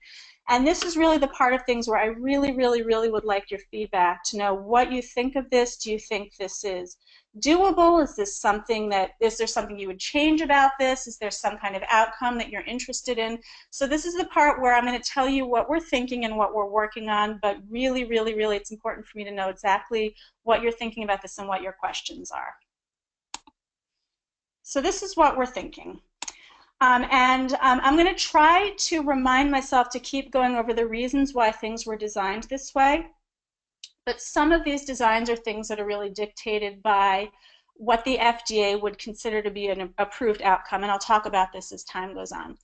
And this is really the part of things where I really, really, really would like your feedback to know what you think of this. Do you think this is doable? Is there something you would change about this? Is there some kind of outcome that you're interested in? So this is the part where I'm going to tell you what we're thinking and what we're working on, but really, really, really, it's important for me to know exactly what you're thinking about this and what your questions are. So this is what we're thinking. I'm going to try to remind myself to keep going over the reasons why things were designed this way. But some of these designs are things that are really dictated by what the FDA would consider to be an approved outcome, and I'll talk about this as time goes on.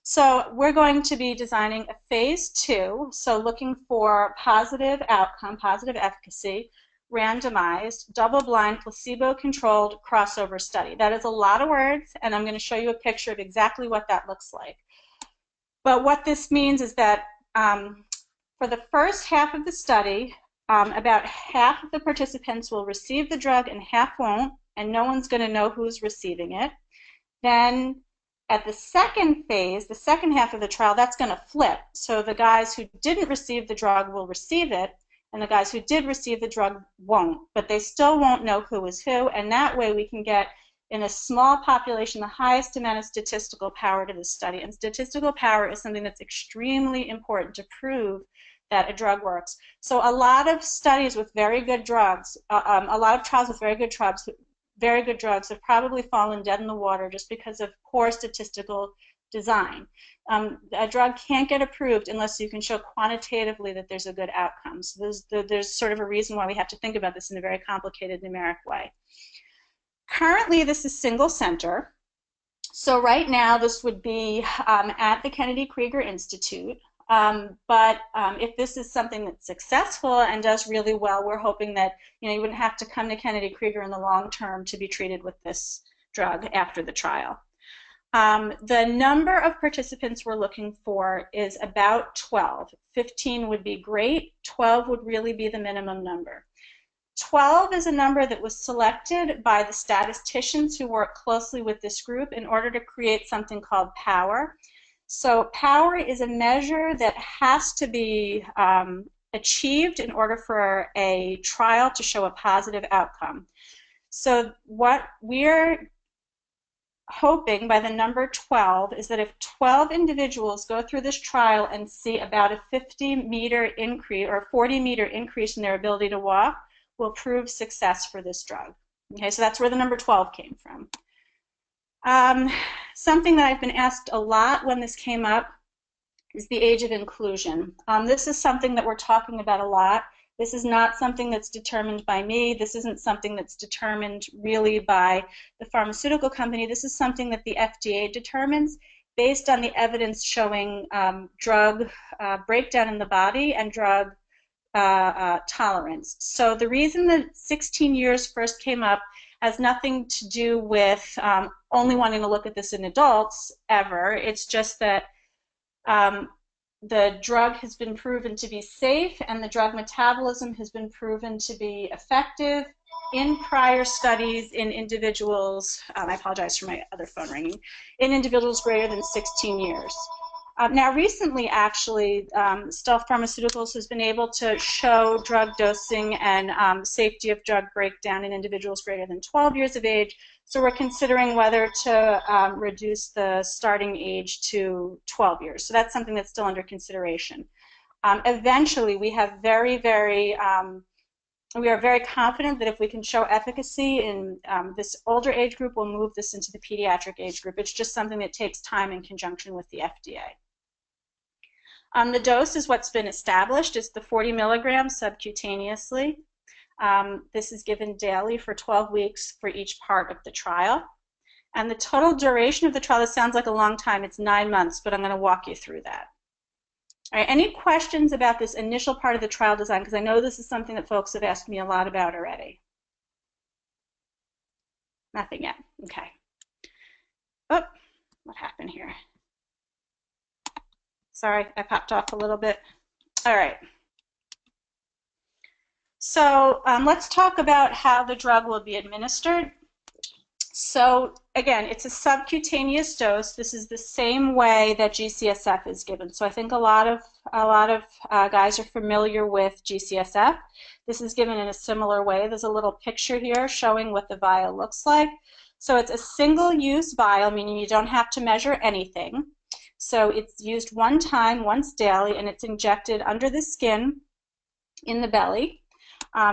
So we're going to be designing a phase 2, so looking for positive outcome, positive efficacy, randomized, double-blind, placebo-controlled crossover study. That is a lot of words, and I'm going to show you a picture of exactly what that looks like. But what this means is that for the first half of the study, about half of the participants will receive the drug and half won't, and no one's going to know who's receiving it. Then at the second phase, the second half of the trial, that's going to flip. So the guys who didn't receive the drug will receive it, and the guys who did receive the drug won't, but they still won't know who is who, and that way we can get, in a small population, the highest amount of statistical power to the study. And statistical power is something that's extremely important to prove that a drug works. So a lot of studies with very good drugs, a lot of trials with very good drugs have probably fallen dead in the water just because of poor statistical design. A drug can't get approved unless you can show quantitatively that there's a good outcome. So there's sort of a reason why we have to think about this in a very complicated numeric way. Currently, this is single center. So right now, this would be at the Kennedy Krieger Institute. But if this is something that's successful and does really well, we're hoping that you wouldn't have to come to Kennedy Krieger in the long term to be treated with this drug after the trial. The number of participants we're looking for is about 12. 15 would be great. 12 would really be the minimum number. 12 is a number that was selected by the statisticians who work closely with this group in order to create something called power. So power is a measure that has to be achieved in order for a trial to show a positive outcome. So what we're hoping by the number 12 is that if 12 individuals go through this trial and see about a 50-meter increase or 40-meter increase in their ability to walk, will prove success for this drug. Okay, so that's where the number 12 came from. Something that I've been asked a lot when this came up is the age of inclusion. This is something that we're talking about a lot. This is not something that's determined by me. This isn't something that's determined really by the pharmaceutical company. This is something that the FDA determines based on the evidence showing drug breakdown in the body and drug tolerance. So the reason that 16 years first came up has nothing to do with only wanting to look at this in adults ever. It's just that the drug has been proven to be safe and the drug metabolism has been proven to be effective in prior studies in individuals, I apologize for my other phone ringing, in individuals greater than 16 years. Now recently, actually, Stealth Pharmaceuticals has been able to show drug dosing and safety of drug breakdown in individuals greater than 12 years of age. So we're considering whether to reduce the starting age to 12 years. So that's something that's still under consideration. Eventually, we are very confident that if we can show efficacy in this older age group, we'll move this into the pediatric age group. It's just something that takes time in conjunction with the FDA. The dose is what's been established. It's the 40 milligrams subcutaneously. This is given daily for 12 weeks for each part of the trial. And the total duration of the trial, this sounds like a long time, it's 9 months, but I'm going to walk you through that. All right, any questions about this initial part of the trial design? Because I know this is something that folks have asked me a lot about already. Nothing yet. Okay. Oh, what happened here? Sorry, I popped off a little bit. All right. So let's talk about how the drug will be administered. So again, it's a subcutaneous dose. This is the same way that GCSF is given. So I think a lot of guys are familiar with GCSF. This is given in a similar way. There's a little picture here showing what the vial looks like. So it's a single-use vial, meaning you don't have to measure anything. So it's used one time, once daily, and it's injected under the skin in the belly,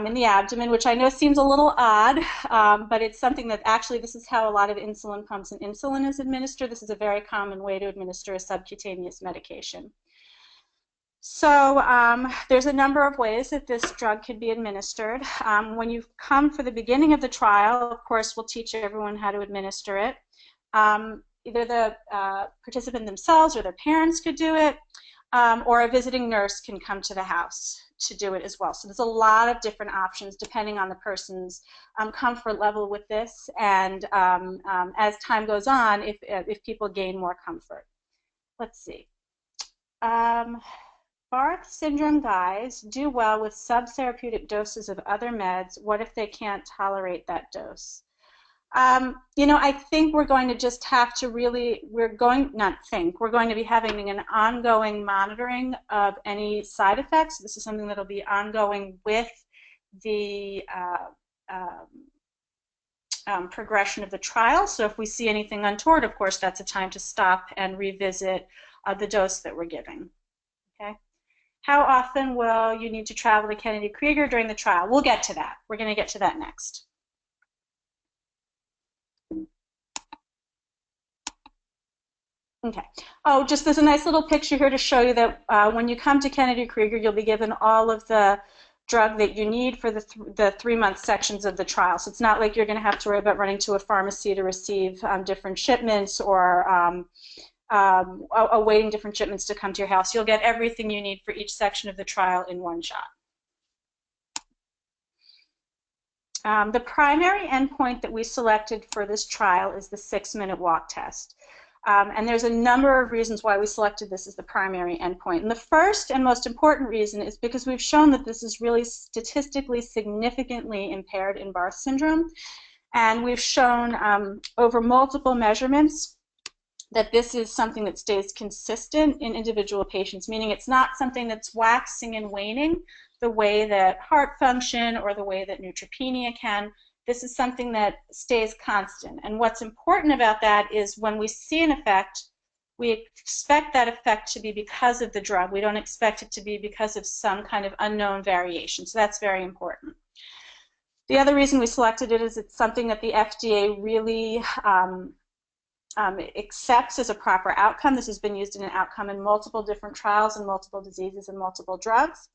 in the abdomen, which I know seems a little odd, but it's something that actually this is how a lot of insulin pumps and insulin is administered. This is a very common way to administer a subcutaneous medication. So there's a number of ways that this drug can be administered. When you come for the beginning of the trial, of course, we'll teach everyone how to administer it. Either the participant themselves or their parents could do it, or a visiting nurse can come to the house to do it as well. So there's a lot of different options depending on the person's comfort level with this, and as time goes on, if people gain more comfort. Let's see. Barth Syndrome guys do well with subtherapeutic doses of other meds. What if they can't tolerate that dose? You know, I think we're going to just have to really, we're going to be having an ongoing monitoring of any side effects. This is something that will be ongoing with the progression of the trial. So if we see anything untoward, of course, that's a time to stop and revisit the dose that we're giving. Okay. How often will you need to travel to Kennedy Krieger during the trial? We'll get to that. We're going to get to that next. Okay. Oh, just there's a nice little picture here to show you that when you come to Kennedy Krieger, you'll be given all of the drug that you need for the 3-month sections of the trial. So it's not like you're going to have to worry about running to a pharmacy to receive different shipments or awaiting different shipments to come to your house. You'll get everything you need for each section of the trial in one shot. The primary endpoint that we selected for this trial is the 6-minute walk test. And there's a number of reasons why we selected this as the primary endpoint. And the first and most important reason is because we've shown that this is really statistically significantly impaired in Barth syndrome. And we've shown over multiple measurements that this is something that stays consistent in individual patients, meaning it's not something that's waxing and waning the way that heart function or the way that neutropenia can. This is something that stays constant. And what's important about that is when we see an effect, we expect that effect to be because of the drug. We don't expect it to be because of some kind of unknown variation. So that's very important. The other reason we selected it is it's something that the FDA really accepts as a proper outcome. This has been used in an outcome in multiple different trials and multiple diseases and multiple drugs.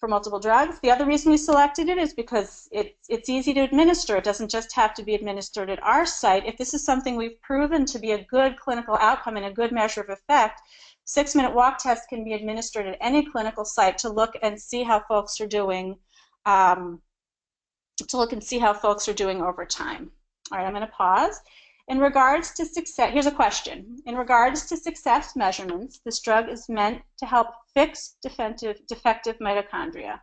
For multiple drugs. The other reason we selected it is because it's easy to administer. It doesn't just have to be administered at our site. If this is something we've proven to be a good clinical outcome and a good measure of effect, 6-minute walk test can be administered at any clinical site to look and see how folks are doing, over time. All right, I'm going to pause. In regards to success, here's a question. In regards to success measurements, this drug is meant to help fix defective mitochondria.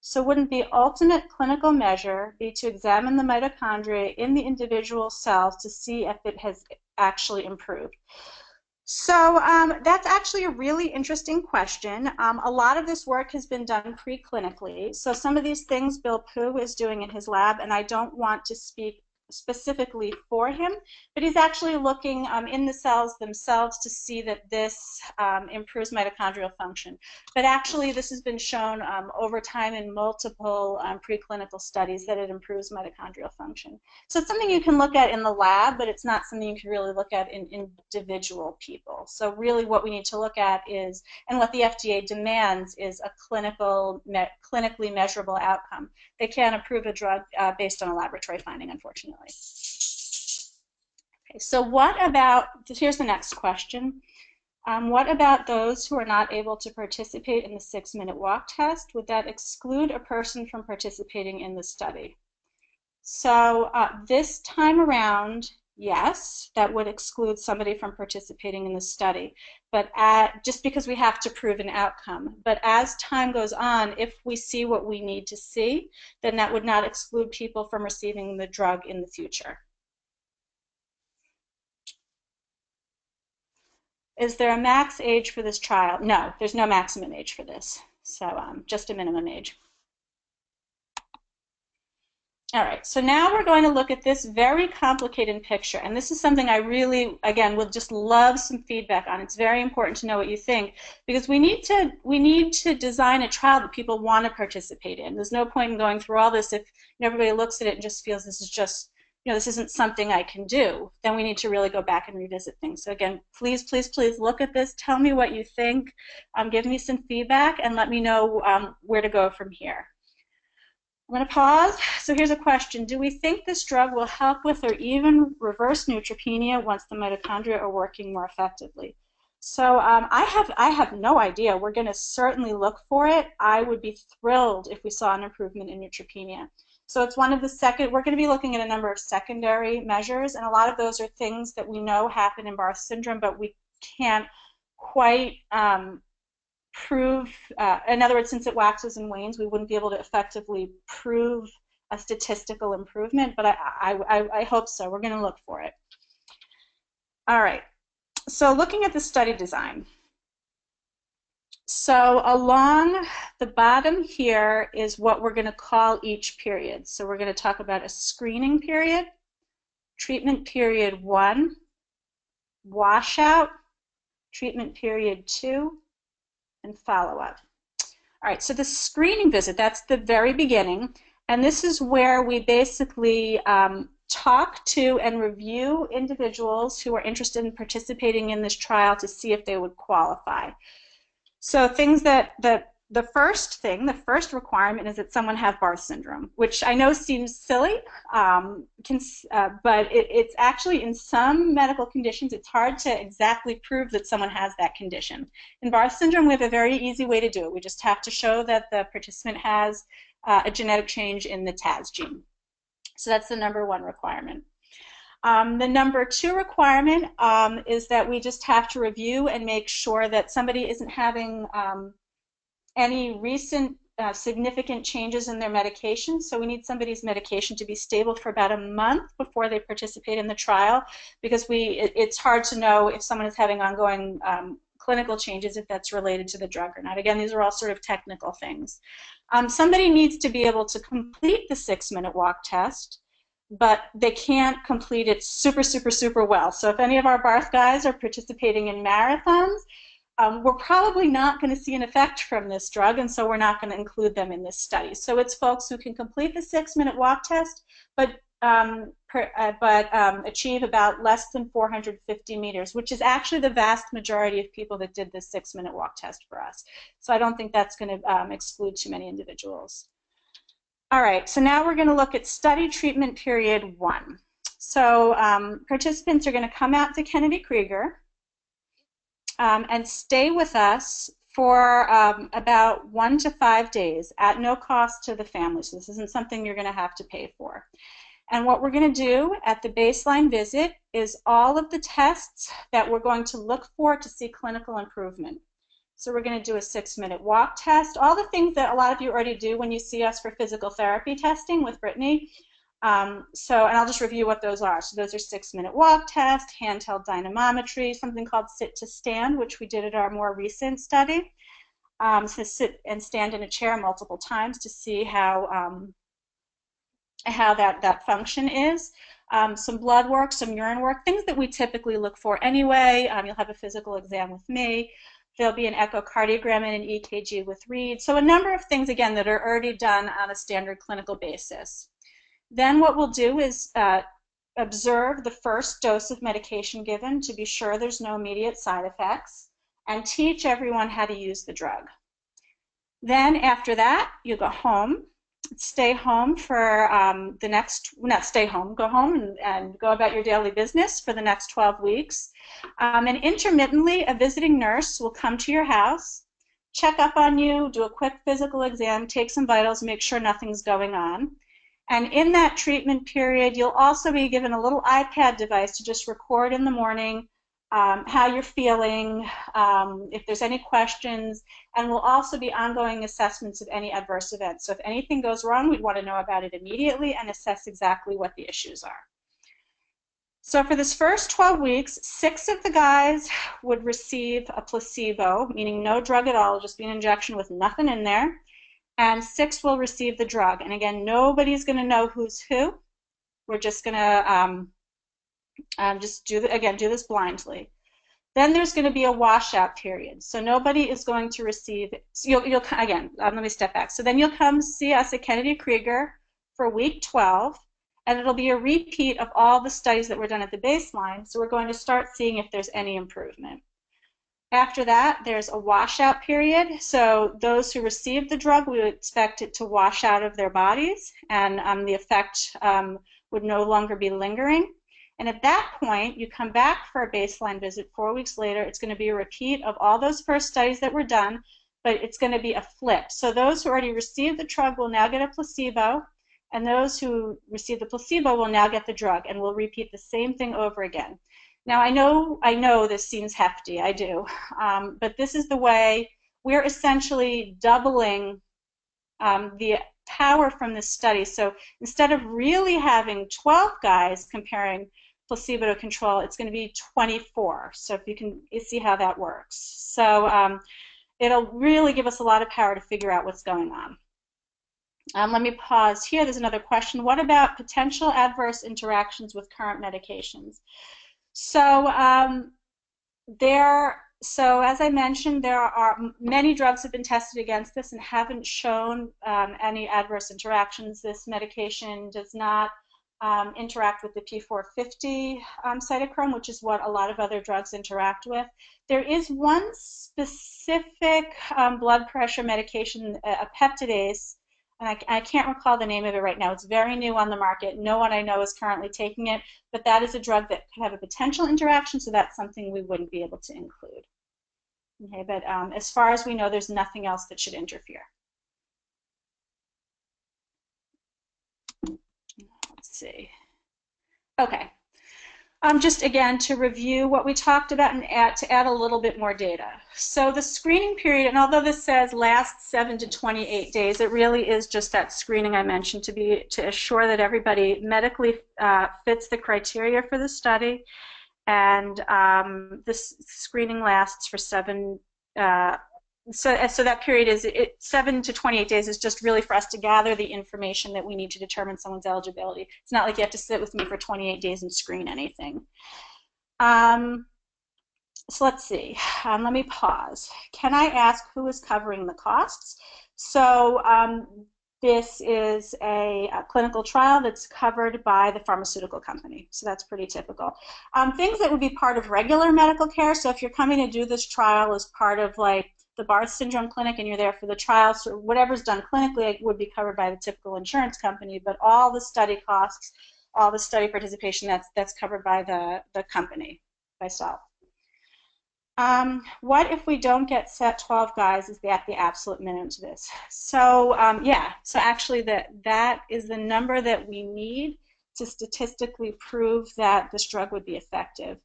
So wouldn't the ultimate clinical measure be to examine the mitochondria in the individual cells to see if it has actually improved? So that's actually a really interesting question. A lot of this work has been done preclinically. So some of these things Bill Poo is doing in his lab, and I don't want to speak specifically for him, but he's actually looking in the cells themselves to see that this improves mitochondrial function. But actually, this has been shown over time in multiple preclinical studies that it improves mitochondrial function. So it's something you can look at in the lab, but it's not something you can really look at in individual people. So really what we need to look at is, and what the FDA demands is a clinically measurable outcome. They can't approve a drug based on a laboratory finding, unfortunately. Okay, so what about, here's the next question. What about those who are not able to participate in the 6-minute walk test? Would that exclude a person from participating in the study? So this time around, yes, that would exclude somebody from participating in the study, but just because we have to prove an outcome. But as time goes on, if we see what we need to see, then that would not exclude people from receiving the drug in the future. Is there a max age for this trial? No, there's no maximum age for this, so just a minimum age. All right, so now we're going to look at this very complicated picture, and this is something I really, again, would just love some feedback on. It's very important to know what you think, because we need to design a trial that people want to participate in. There's no point in going through all this if everybody looks at it and just feels this is just, this isn't something I can do. Then we need to really go back and revisit things. So again, please, please, please look at this. Tell me what you think. Give me some feedback and let me know where to go from here. I'm going to pause. So here's a question. Do we think this drug will help with or even reverse neutropenia once the mitochondria are working more effectively? So I have no idea. We're going to certainly look for it. I would be thrilled if we saw an improvement in neutropenia. So it's one of the we're going to be looking at a number of secondary measures, and a lot of those are things that we know happen in Barth syndrome, but we can't quite prove, in other words, since it waxes and wanes, we wouldn't be able to effectively prove a statistical improvement, but I hope so. We're going to look for it. All right, so looking at the study design. So along the bottom here is what we're going to call each period. So we're going to talk about a screening period, treatment period 1, washout, treatment period 2, and follow-up. All right, so the screening visit, that's the very beginning, and this is where we basically talk to and review individuals who are interested in participating in this trial to see if they would qualify. So things that the first requirement is that someone have Barth syndrome, which I know seems silly, but it's actually, in some medical conditions, it's hard to exactly prove that someone has that condition. In Barth syndrome, we have a very easy way to do it. We just have to show that the participant has a genetic change in the TAS gene. So that's the #1 requirement. The number two requirement is that we just have to review and make sure that somebody isn't having any recent significant changes in their medication. So we need somebody's medication to be stable for about a month before they participate in the trial, because it's hard to know if someone is having ongoing clinical changes, if that's related to the drug or not. Again, these are all sort of technical things. Somebody needs to be able to complete the 6-minute walk test, but they can't complete it super, super, super well. So if any of our Barth guys are participating in marathons, we're probably not going to see an effect from this drug, and so we're not going to include them in this study. So it's folks who can complete the 6-minute walk test, but achieve about less than 450 meters, which is actually the vast majority of people that did this 6-minute walk test for us. So I don't think that's going to exclude too many individuals. All right, so now we're going to look at study treatment period 1. So participants are going to come out to Kennedy Krieger and stay with us for about 1 to 5 days at no cost to the family. So this isn't something you're going to have to pay for. And what we're going to do at the baseline visit is all of the tests that we're going to look for to see clinical improvement. So we're going to do a 6-minute walk test, all the things that a lot of you already do when you see us for physical therapy testing with Brittany. And I'll just review what those are. So those are 6-minute walk test, handheld dynamometry, something called sit to stand, which we did at our more recent study. So sit and stand in a chair multiple times to see how that function is. Some blood work, some urine work, things that we typically look for anyway. You'll have a physical exam with me. There'll be an echocardiogram and an EKG with Reed. So a number of things, again, that are already done on a standard clinical basis. Then what we'll do is observe the first dose of medication given to be sure there's no immediate side effects, and teach everyone how to use the drug. Then after that, you go home, stay home for go home and go about your daily business for the next 12 weeks. And intermittently, a visiting nurse will come to your house, check up on you, do a quick physical exam, take some vitals, make sure nothing's going on. And in that treatment period, you'll also be given a little iPad device to just record in the morning how you're feeling, if there's any questions, and will also be ongoing assessments of any adverse events. So if anything goes wrong, we'd want to know about it immediately and assess exactly what the issues are. So for this first 12 weeks, 6 of the guys would receive a placebo, meaning no drug at all, just be an injection with nothing in there, and 6 will receive the drug. And again, nobody's going to know who's who. We're just going to just do this blindly. Then there's going to be a washout period. So nobody is going to receive, so let me step back. So then you'll come see us at Kennedy Krieger for week 12, and it'll be a repeat of all the studies that were done at the baseline. So we're going to start seeing if there's any improvement. After that, there's a washout period. So those who receive the drug, we would expect it to wash out of their bodies, and the effect would no longer be lingering. And at that point, you come back for a baseline visit 4 weeks later. It's going to be a repeat of all those first studies that were done, but it's going to be a flip. So those who already received the drug will now get a placebo, and those who receive the placebo will now get the drug, and we'll repeat the same thing over again. Now, I know this seems hefty, I do, but this is the way we're essentially doubling the power from this study. So instead of really having 12 guys comparing placebo to control, it's going to be 24. So if you can see how that works. So it'll really give us a lot of power to figure out what's going on. Let me pause here. There's another question. What about potential adverse interactions with current medications? So as I mentioned, there are many drugs have been tested against this and haven't shown any adverse interactions. This medication does not interact with the P450 cytochrome, which is what a lot of other drugs interact with. There is one specific blood pressure medication, a peptidase, and I can't recall the name of it right now. It's very new on the market. No one I know is currently taking it, but that is a drug that could have a potential interaction, so that's something we wouldn't be able to include. Okay, but as far as we know, there's nothing else that should interfere. Let's see. Okay, Just again to review what we talked about and to add a little bit more data. So the screening period, and although this says lasts 7 to 28 days, it really is just that screening I mentioned to assure that everybody medically fits the criteria for the study. And this screening lasts for so that period is 7 to 28 days is just really for us to gather the information that we need to determine someone's eligibility. It's not like you have to sit with me for 28 days and screen anything. So let's see. Let me pause. Can I ask who is covering the costs? So this is a clinical trial that's covered by the pharmaceutical company. So that's pretty typical. Things that would be part of regular medical care. So if you're coming to do this trial as part of like the Barth Syndrome clinic and you're there for the trial, so whatever's done clinically would be covered by the typical insurance company, but all the study costs, all the study participation, that's covered by the company, by Salk. What if we don't get set 12 guys is at the absolute minimum to this? So yeah, so actually that is the number that we need to statistically prove that this drug would be effective.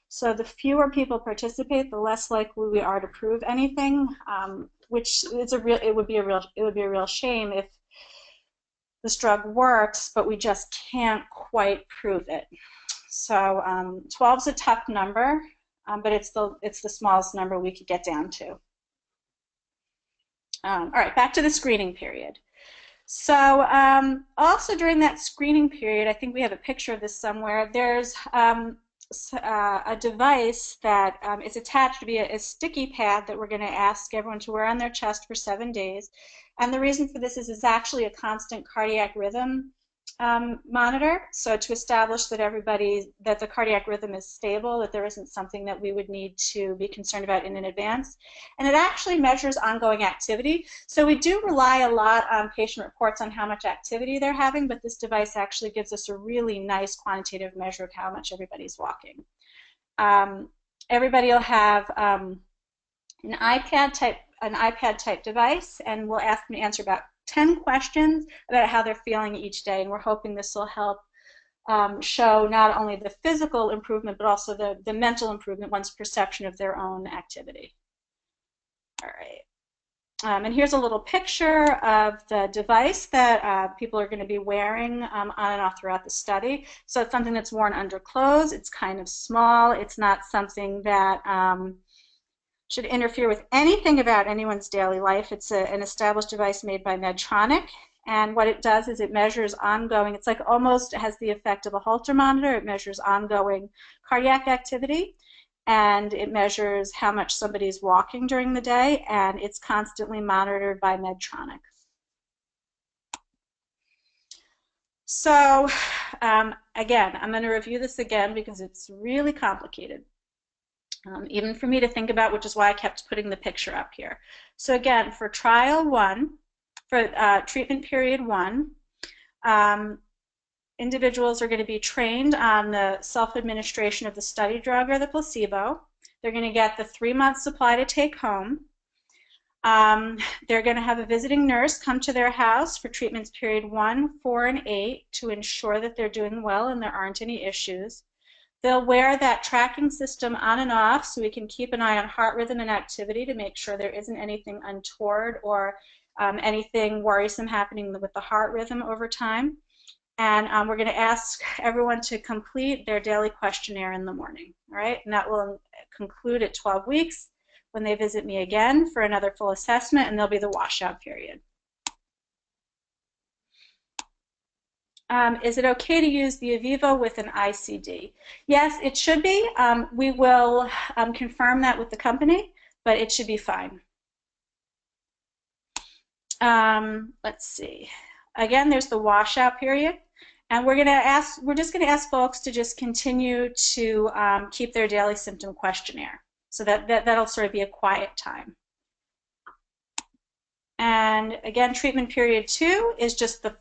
So the fewer people participate, the less likely we are to prove anything, which is it would be a real shame if this drug works, but we just can't quite prove it. So 12 is a tough number. But it's the smallest number we could get down to. All right, back to the screening period. So also during that screening period, I think we have a picture of this somewhere, there's a device that is attached to be a sticky pad that we're going to ask everyone to wear on their chest for 7 days. And the reason for this is it's actually a constant cardiac rhythm monitor, so to establish that that the cardiac rhythm is stable, that there isn't something that we would need to be concerned about in advance. And it actually measures ongoing activity. So we do rely a lot on patient reports on how much activity they're having, but this device actually gives us a really nice quantitative measure of how much everybody's walking. Everybody will have an iPad type device, and we'll ask them to answer about 10 questions about how they're feeling each day, and we're hoping this will help show not only the physical improvement but also the mental improvement, one's perception of their own activity. All right. And here's a little picture of the device that people are going to be wearing on and off throughout the study. So it's something that's worn under clothes. It's kind of small. It's not something that should interfere with anything about anyone's daily life. It's an established device made by Medtronic, and what it does is it measures ongoing, it's like almost has the effect of a Holter monitor. It measures ongoing cardiac activity, and it measures how much somebody's walking during the day, and it's constantly monitored by Medtronic. So again, I'm going to review this again because it's really complicated. Even for me to think about, which is why I kept putting the picture up here. So again, for trial 1, for treatment period 1, individuals are going to be trained on the self-administration of the study drug or the placebo. They're going to get the 3-month supply to take home. They're going to have a visiting nurse come to their house for treatments period 1, 4, and 8 to ensure that they're doing well and there aren't any issues. They'll wear that tracking system on and off so we can keep an eye on heart rhythm and activity to make sure there isn't anything untoward or anything worrisome happening with the heart rhythm over time. And we're going to ask everyone to complete their daily questionnaire in the morning. All right, and that will conclude at 12 weeks when they visit me again for another full assessment, and there'll be the washout period. Is it okay to use the Avivo with an ICD? Yes, it should be. We will confirm that with the company, but it should be fine. Let's see. Again, there's the washout period, and we're just going to ask folks to just continue to keep their daily symptom questionnaire. So that'll sort of be a quiet time. And again, treatment period 2 is just the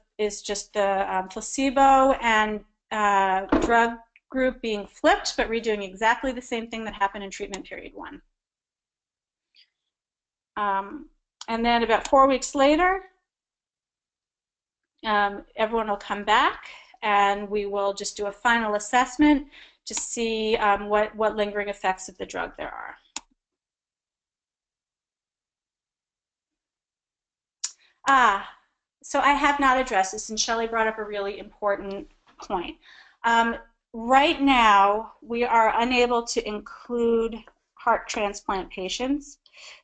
placebo and drug group being flipped, but redoing exactly the same thing that happened in treatment period 1. And then about 4 weeks later, everyone will come back and we will just do a final assessment to see what lingering effects of the drug there are. Ah, so I have not addressed this, and Shelley brought up a really important point. Um, right now, we are unable to include heart transplant patients.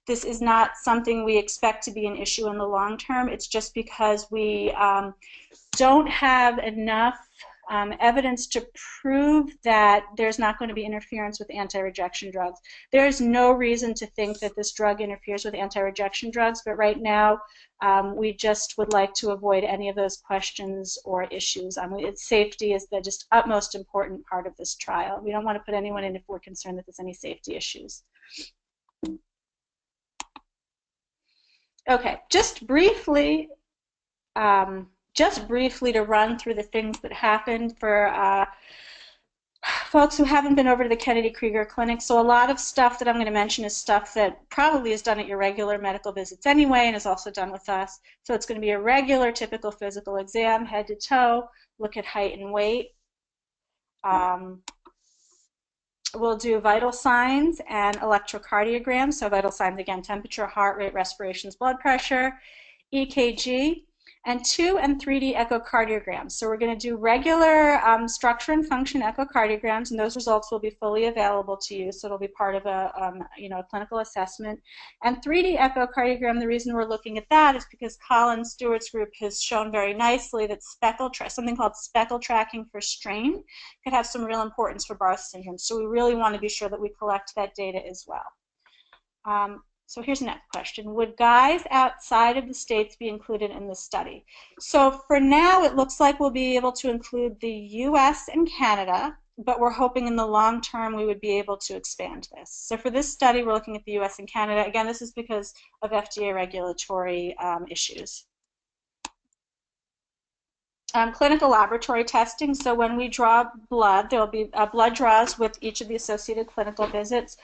This is not something we expect to be an issue in the long term. It's just because we don't have enough evidence to prove that there's not going to be interference with anti-rejection drugs. There is no reason to think that this drug interferes with anti-rejection drugs, but right now we just would like to avoid any of those questions or issues. Safety is the just utmost important part of this trial. We don't want to put anyone in if we're concerned that there's any safety issues. Okay, just briefly to run through the things that happened for folks who haven't been over to the Kennedy Krieger Clinic. So a lot of stuff that I'm going to mention is stuff that probably is done at your regular medical visits anyway and is also done with us. So it's going to be a regular, typical physical exam, head to toe, look at height and weight. We'll do vital signs and electrocardiograms. So vital signs, again, temperature, heart rate, respirations, blood pressure, EKG, and 2 and 3D echocardiograms. So we're going to do regular structure and function echocardiograms, and those results will be fully available to you. So it'll be part of a clinical assessment. And 3D echocardiogram, the reason we're looking at that is because Colin Stewart's group has shown very nicely that something called speckle tracking for strain could have some real importance for Barth syndrome. So we really want to be sure that we collect that data as well. So here's the next question. Would guys outside of the States be included in this study? So for now, it looks like we'll be able to include the US and Canada, but we're hoping in the long term we would be able to expand this. So for this study, we're looking at the US and Canada. Again, this is because of FDA regulatory issues. Clinical laboratory testing. So when we draw blood, there will be blood draws with each of the associated clinical visits.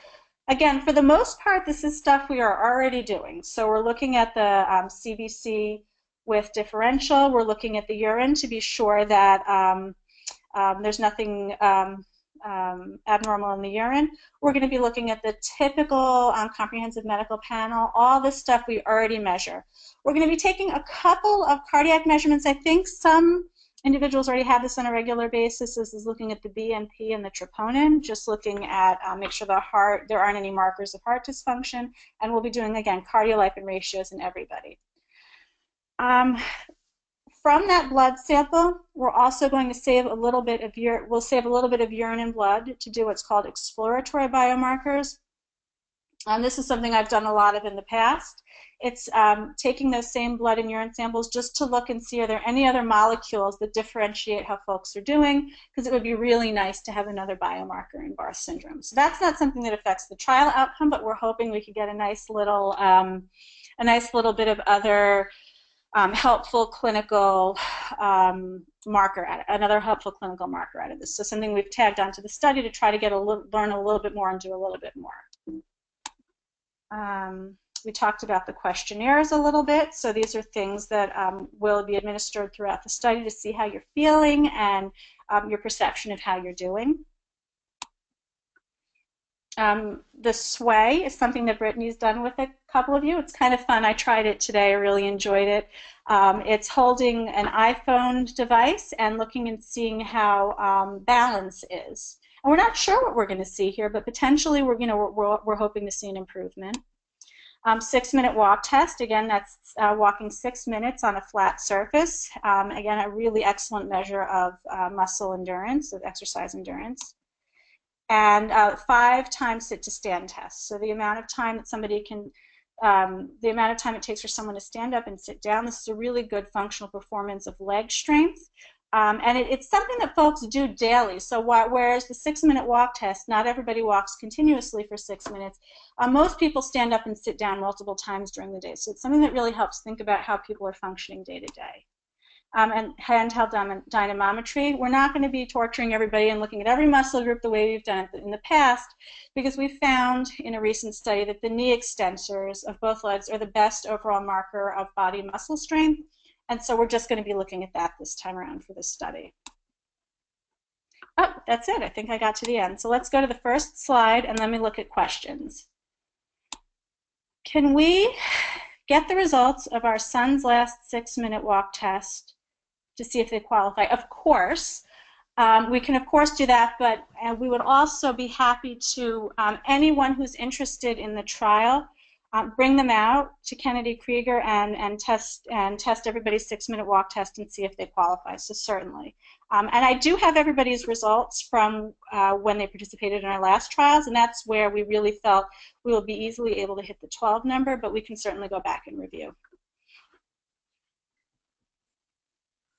Again, for the most part, this is stuff we are already doing. So we're looking at the CBC with differential. We're looking at the urine to be sure that there's nothing abnormal in the urine. We're going to be looking at the typical comprehensive medical panel. All this stuff we already measure. We're going to be taking a couple of cardiac measurements. I think some individuals already have this on a regular basis. This is looking at the BNP and the troponin, just looking at make sure there aren't any markers of heart dysfunction, and we'll be doing, again, cardiolipin ratios in everybody. From that blood sample, we're also going to save a little bit of urine and blood to do what's called exploratory biomarkers. This is something I've done a lot of in the past. It's taking those same blood and urine samples just to look and see are there any other molecules that differentiate how folks are doing, because it would be really nice to have another biomarker in Barth syndrome. So that's not something that affects the trial outcome, but we're hoping we could get a nice little bit of other helpful clinical marker out of another helpful clinical marker out of this. So something we've tagged onto the study to try to learn a little bit more and do a little bit more. We talked about the questionnaires a little bit. So these are things that will be administered throughout the study to see how you're feeling and your perception of how you're doing. The sway is something that Brittany's done with a couple of you. It's kind of fun. I tried it today. I really enjoyed it. It's holding an iPhone device and looking and seeing how balance is. And we're not sure what we're going to see here, but potentially we're hoping to see an improvement. 6-minute walk test. Again, that's walking 6 minutes on a flat surface. Again, a really excellent measure of muscle endurance, of exercise endurance. And 5 times sit to stand test. So the amount of time that somebody can, the amount of time it takes for someone to stand up and sit down. This is a really good functional performance of leg strength. And it's something that folks do daily. So whereas the 6-minute walk test, not everybody walks continuously for 6 minutes. Most people stand up and sit down multiple times during the day. So it's something that really helps think about how people are functioning day to day. And handheld dynamometry. We're not going to be torturing everybody and looking at every muscle group the way we've done it in the past, because we found in a recent study that the knee extensors of both legs are the best overall marker of body muscle strength. And so we're just going to be looking at that this time around for this study. Oh, that's it. I think I got to the end. So let's go to the first slide and let me look at questions. Can we get the results of our son's last 6-minute walk test to see if they qualify? Of course. We can, of course, do that, but we would also be happy to, anyone who's interested in the trial, bring them out to Kennedy Krieger and test everybody's 6-minute walk test and see if they qualify. So certainly. And I do have everybody's results from when they participated in our last trials, and that's where we really felt we will be easily able to hit the 12 number, but we can certainly go back and review.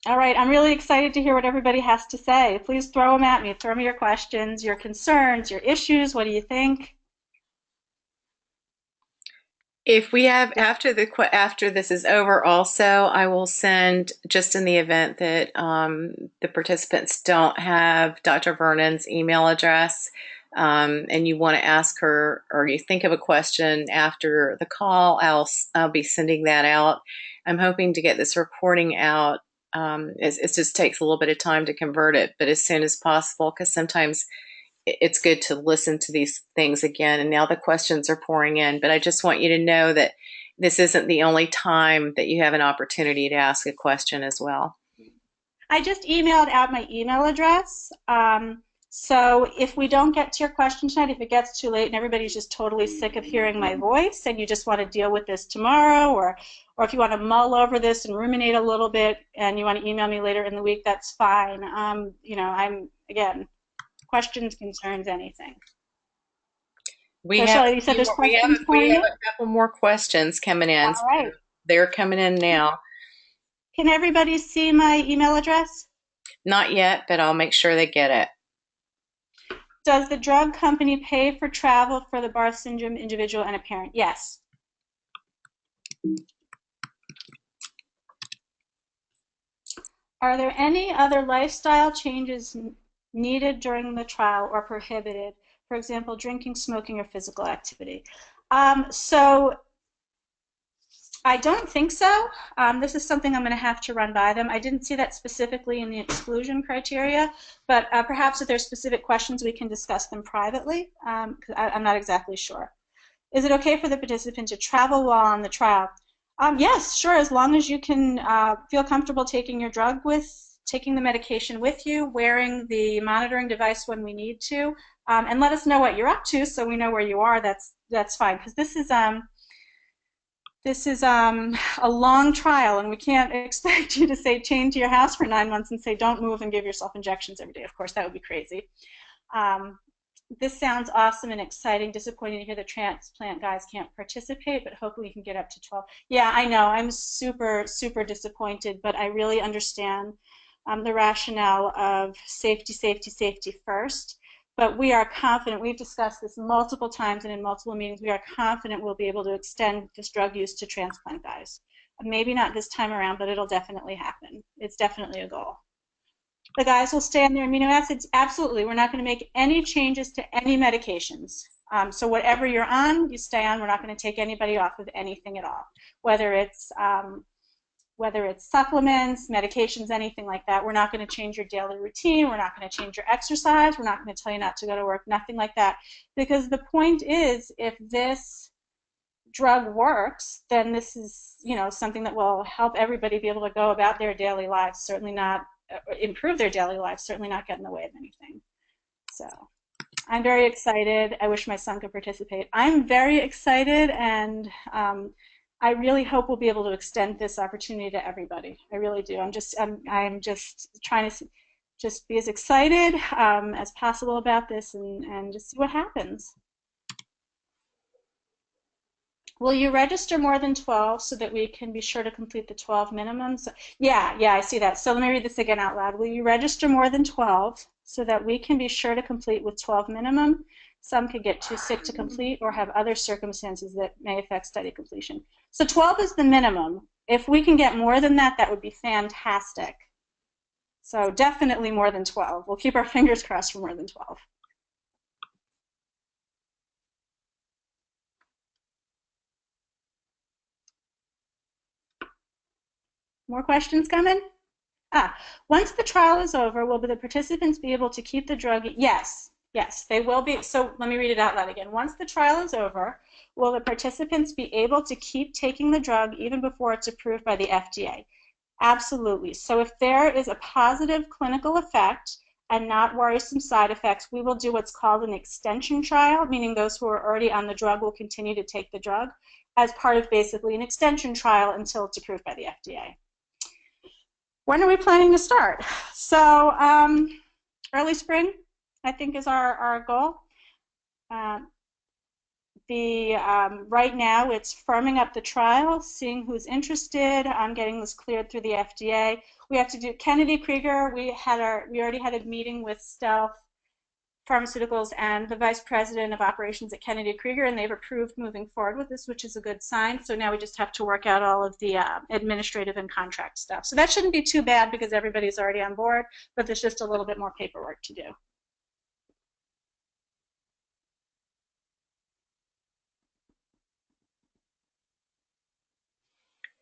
All right, I'm really excited to hear what everybody has to say. Please throw them at me. Throw me your questions, your concerns, your issues. What do you think? If we have after this is over, also I will send, just in the event that the participants don't have Dr. Vernon's email address, and you want to ask her, or you think of a question after the call, I'll be sending that out. I'm hoping to get this recording out. It just takes a little bit of time to convert it, but as soon as possible, because sometimes it's good to listen to these things again. And now the questions are pouring in, but I just want you to know that this isn't the only time that you have an opportunity to ask a question as well. I just emailed out my email address. So if we don't get to your question tonight, if it gets too late and everybody's just totally sick of hearing my voice and you just want to deal with this tomorrow, or if you want to mull over this and ruminate a little bit and you want to email me later in the week, that's fine. I'm, again, questions, concerns, anything. We So have Shelley, a you said few there's more, we have questions pouring in? a couple more questions coming in. All So right. they're coming in now. Can everybody see my email address? Not yet, but I'll make sure they get it. Does the drug company pay for travel for the Barth syndrome individual and a parent? Yes. Are there any other lifestyle changes needed during the trial or prohibited? For example, drinking, smoking, or physical activity. So I don't think so. This is something I'm going to have to run by them. I didn't see that specifically in the exclusion criteria, but perhaps if there's specific questions, we can discuss them privately. I'm not exactly sure. Is it okay for the participant to travel while on the trial? Yes, sure, as long as you can feel comfortable taking taking the medication with you, wearing the monitoring device when we need to, and let us know what you're up to so we know where you are. That's fine, because this is a long trial, and we can't expect you to say chain to your house for 9 months and say don't move and give yourself injections every day. Of course, that would be crazy. This sounds awesome and exciting. Disappointing to hear the transplant guys can't participate, but hopefully we can get up to 12. Yeah, I know. I'm super, super disappointed, but I really understand the rationale of safety, safety, safety first. But we are confident, we've discussed this multiple times and in multiple meetings, we are confident we'll be able to extend this drug use to transplant guys. Maybe not this time around, but it'll definitely happen. It's definitely a goal. The guys will stay on their amino acids? Absolutely. We're not going to make any changes to any medications. So whatever you're on, you stay on. We're not going to take anybody off of anything at all, whether it's supplements, medications, anything like that. We're not going to change your daily routine. We're not going to change your exercise. We're not going to tell you not to go to work, nothing like that. Because the point is, if this drug works, then this is, something that will help everybody be able to go about their daily lives, certainly not improve their daily lives, certainly not get in the way of anything. So I'm very excited. I wish my son could participate. I'm very excited, and I really hope we'll be able to extend this opportunity to everybody. I really do. I'm just trying to just be as excited as possible about this and just see what happens. Will you register more than 12 so that we can be sure to complete the 12 minimums? Yeah, I see that. So let me read this again out loud. Will you register more than 12 so that we can be sure to complete with 12 minimum? Some could get too sick to complete or have other circumstances that may affect study completion. So 12 is the minimum. If we can get more than that, that would be fantastic. So definitely more than 12. We'll keep our fingers crossed for more than 12. More questions coming? Ah, once the trial is over, will the participants be able to keep the drug? Yes, yes, they will be. So let me read it out loud again. Once the trial is over, will the participants be able to keep taking the drug even before it's approved by the FDA? Absolutely. So if there is a positive clinical effect and not worrisome side effects, we will do what's called an extension trial, meaning those who are already on the drug will continue to take the drug as part of basically an extension trial until it's approved by the FDA. When are we planning to start? So early spring, I think, is our goal. Um, the right now it's firming up the trial, seeing who's interested, getting this cleared through the FDA. We have to do Kennedy Krieger. We already had a meeting with Stealth Pharmaceuticals and the vice president of operations at Kennedy Krieger, and they've approved moving forward with this, which is a good sign. So now we just have to work out all of the administrative and contract stuff. So that shouldn't be too bad because everybody's already on board, but there's just a little bit more paperwork to do.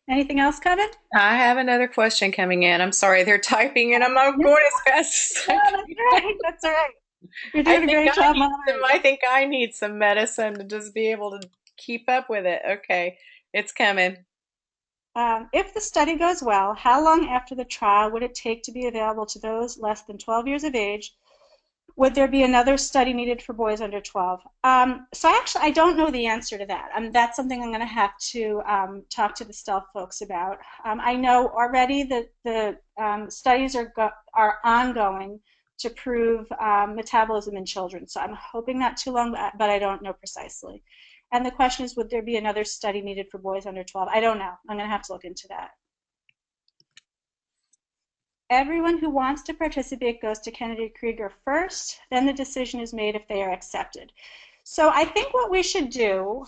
Anything else, Kevin? I have another question coming in. I'm sorry, they're typing and I'm not No, going as fast as I that's can. all right. That's all right. You're I doing a think great I job need some, monitoring I it. think I need some medicine to just be able to keep up with it. Okay, it's coming. If the study goes well, how long after the trial would it take to be available to those less than 12 years of age? Would there be another study needed for boys under 12? So actually, I don't know the answer to that. That's something I'm going to have to talk to the Stealth folks about. I know already that the studies are ongoing to prove metabolism in children. So I'm hoping not too long, but I don't know precisely. And the question is, would there be another study needed for boys under 12? I don't know. I'm going to have to look into that. Everyone who wants to participate goes to Kennedy Krieger first, then the decision is made if they are accepted. So I think what we should do,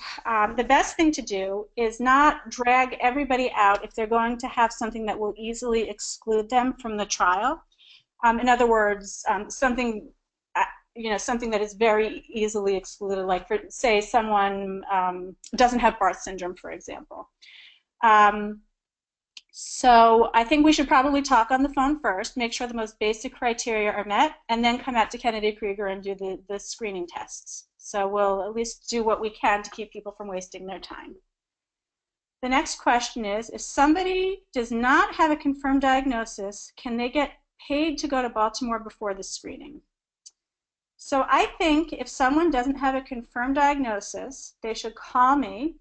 the best thing to do, is not drag everybody out if they're going to have something that will easily exclude them from the trial. In other words, something that is very easily excluded, like for say someone doesn't have Barth syndrome, for example. Um, so I think we should probably talk on the phone first, make sure the most basic criteria are met, and then come out to Kennedy Krieger and do the screening tests. So we'll at least do what we can to keep people from wasting their time. The next question is, if somebody does not have a confirmed diagnosis, can they get paid to go to Baltimore before the screening? So I think if someone doesn't have a confirmed diagnosis, they should call me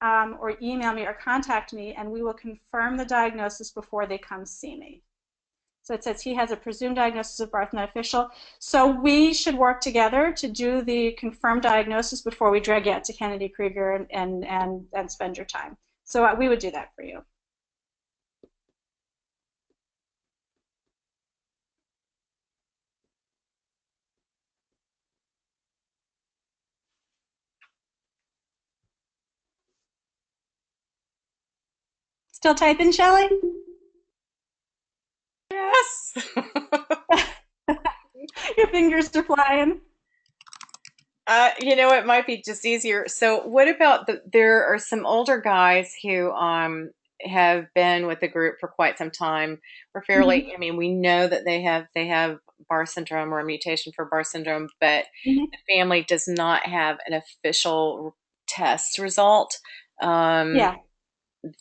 or email me or contact me, and we will confirm the diagnosis before they come see me. So it says he has a presumed diagnosis of Barth, not official. So we should work together to do the confirmed diagnosis before we drag you out to Kennedy Krieger and spend your time. So we would do that for you. Still typing, Shelley? Yes. Your fingers are flying. It might be just easier. So, what about there are some older guys who have been with the group for quite some time. We're fairly, Mm-hmm. I mean, we know that they have Barth syndrome or a mutation for Barth syndrome, but Mm-hmm. the family does not have an official test result Yeah,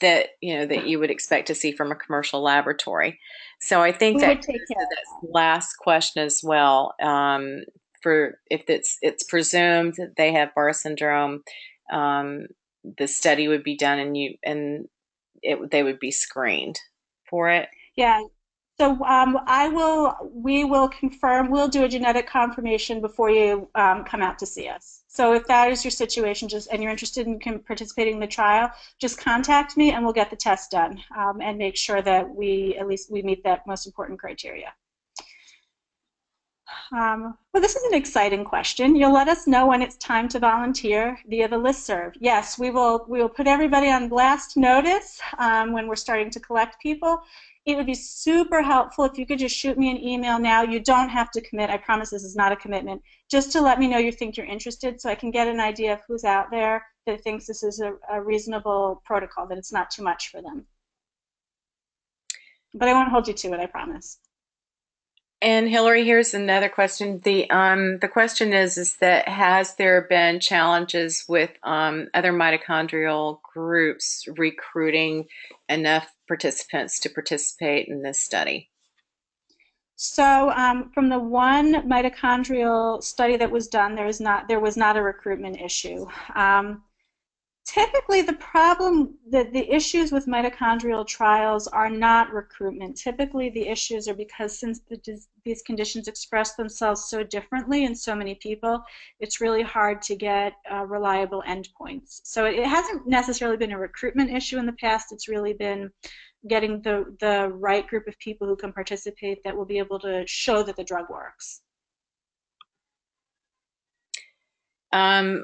that you would expect to see from a commercial laboratory. So I think we that would take goes to care of this last question as well. For if it's presumed that they have Barr syndrome, um, the study would be done they would be screened for it. yeah. So we will confirm, we'll do a genetic confirmation before you come out to see us. So if that is your situation, and you're interested in participating in the trial, just contact me and we'll get the test done and make sure that at least we meet that most important criteria. Well, this is an exciting question. You'll let us know when it's time to volunteer via the listserv. Yes, we will. We will put everybody on blast notice when we're starting to collect people. It would be super helpful if you could just shoot me an email now. You don't have to commit. I promise this is not a commitment. Just to let me know you think you're interested, so I can get an idea of who's out there that thinks this is a reasonable protocol, that it's not too much for them. But I won't hold you to it, I promise. And Hillary, here's another question. The question is that has there been challenges with other mitochondrial groups recruiting enough participants to participate in this study? So, from the one mitochondrial study that was done, there was not a recruitment issue. Typically, the issues with mitochondrial trials are not recruitment. Typically, the issues are because since these conditions express themselves so differently in so many people, it's really hard to get reliable endpoints. So it hasn't necessarily been a recruitment issue in the past. It's really been getting the right group of people who can participate that will be able to show that the drug works.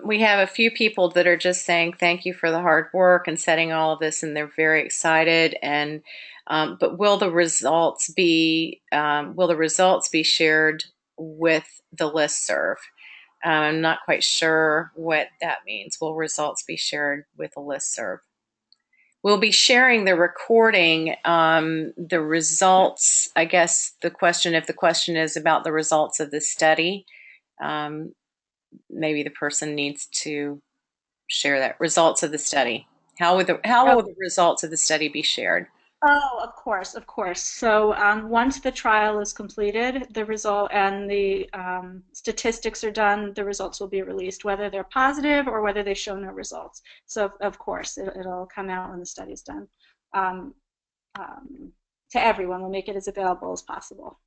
We have a few people that are just saying thank you for the hard work and setting all of this, and they're very excited. And but will the results be shared with the listserv? I'm not quite sure what that means. Will results be shared with a listserv? We'll be sharing the recording, the results. I guess if the question is about the results of the study, um, maybe the person needs to share that results of the study. How will the results of the study be shared? Oh, of course, of course. So once the trial is completed, the result and the statistics are done, the results will be released, whether they're positive or whether they show no results. So of course, it'll come out when the study's done. Um, um, to everyone, we'll make it as available as possible.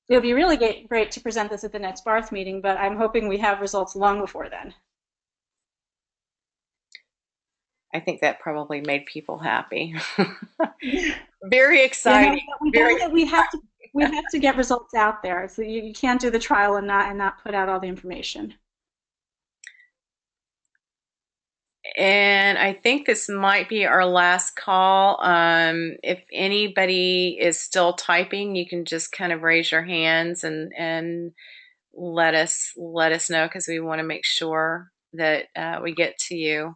It would be really great to present this at the next Barth meeting, but I'm hoping we have results long before then. I think that probably made people happy. Very You know, exciting. but we Very know that we have to get results out there. So you can't do the trial and not put out all the information. And I think this might be our last call. If anybody is still typing, you can just kind of raise your hands and let us know because we want to make sure that we get to you.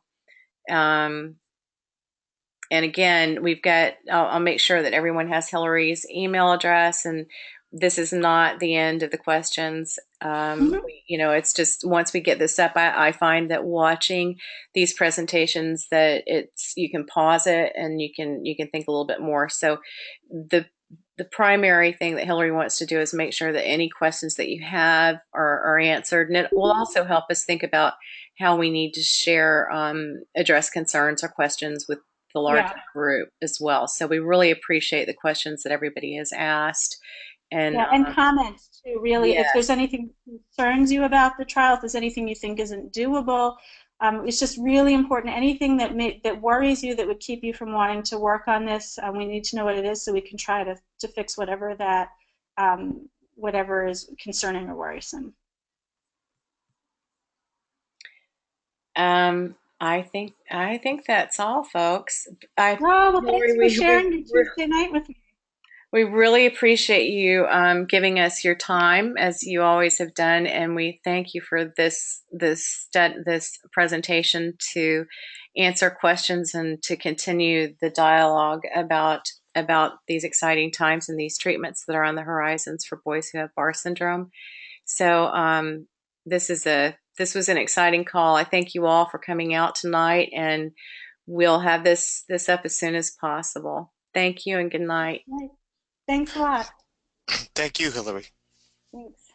Um, and again, I'll make sure that everyone has Hillary's email address. And this is not the end of the questions. Mhm. It's just once we get this up, I find that watching these presentations that you can pause it and you can think a little bit more. So the the primary thing that Hillary wants to do is make sure that any questions that you have are answered, and it will also help us think about how we need to address concerns or questions with the larger Yeah. group as well. So we really appreciate the questions that everybody has asked. And Yeah, and comments too, really. If there's yes, anything that concerns you about the trial, if there's anything you think isn't doable, it's just really important. Anything that worries you that would keep you from wanting to work on this, we need to know what it is so we can try to fix whatever is concerning or worrisome. I think that's all, folks. I Oh, well, thanks Hillary, for sharing your Tuesday night with me. we really appreciate you giving us your time as you always have done, and we thank you for this presentation to answer questions and to continue the dialogue about these exciting times and these treatments that are on the horizons for boys who have Barth syndrome. So this was an exciting call. I thank you all for coming out tonight, and we'll have this up as soon as possible. Thank you and good night. Right. Thanks a lot. Thank you, Hillary. Thanks.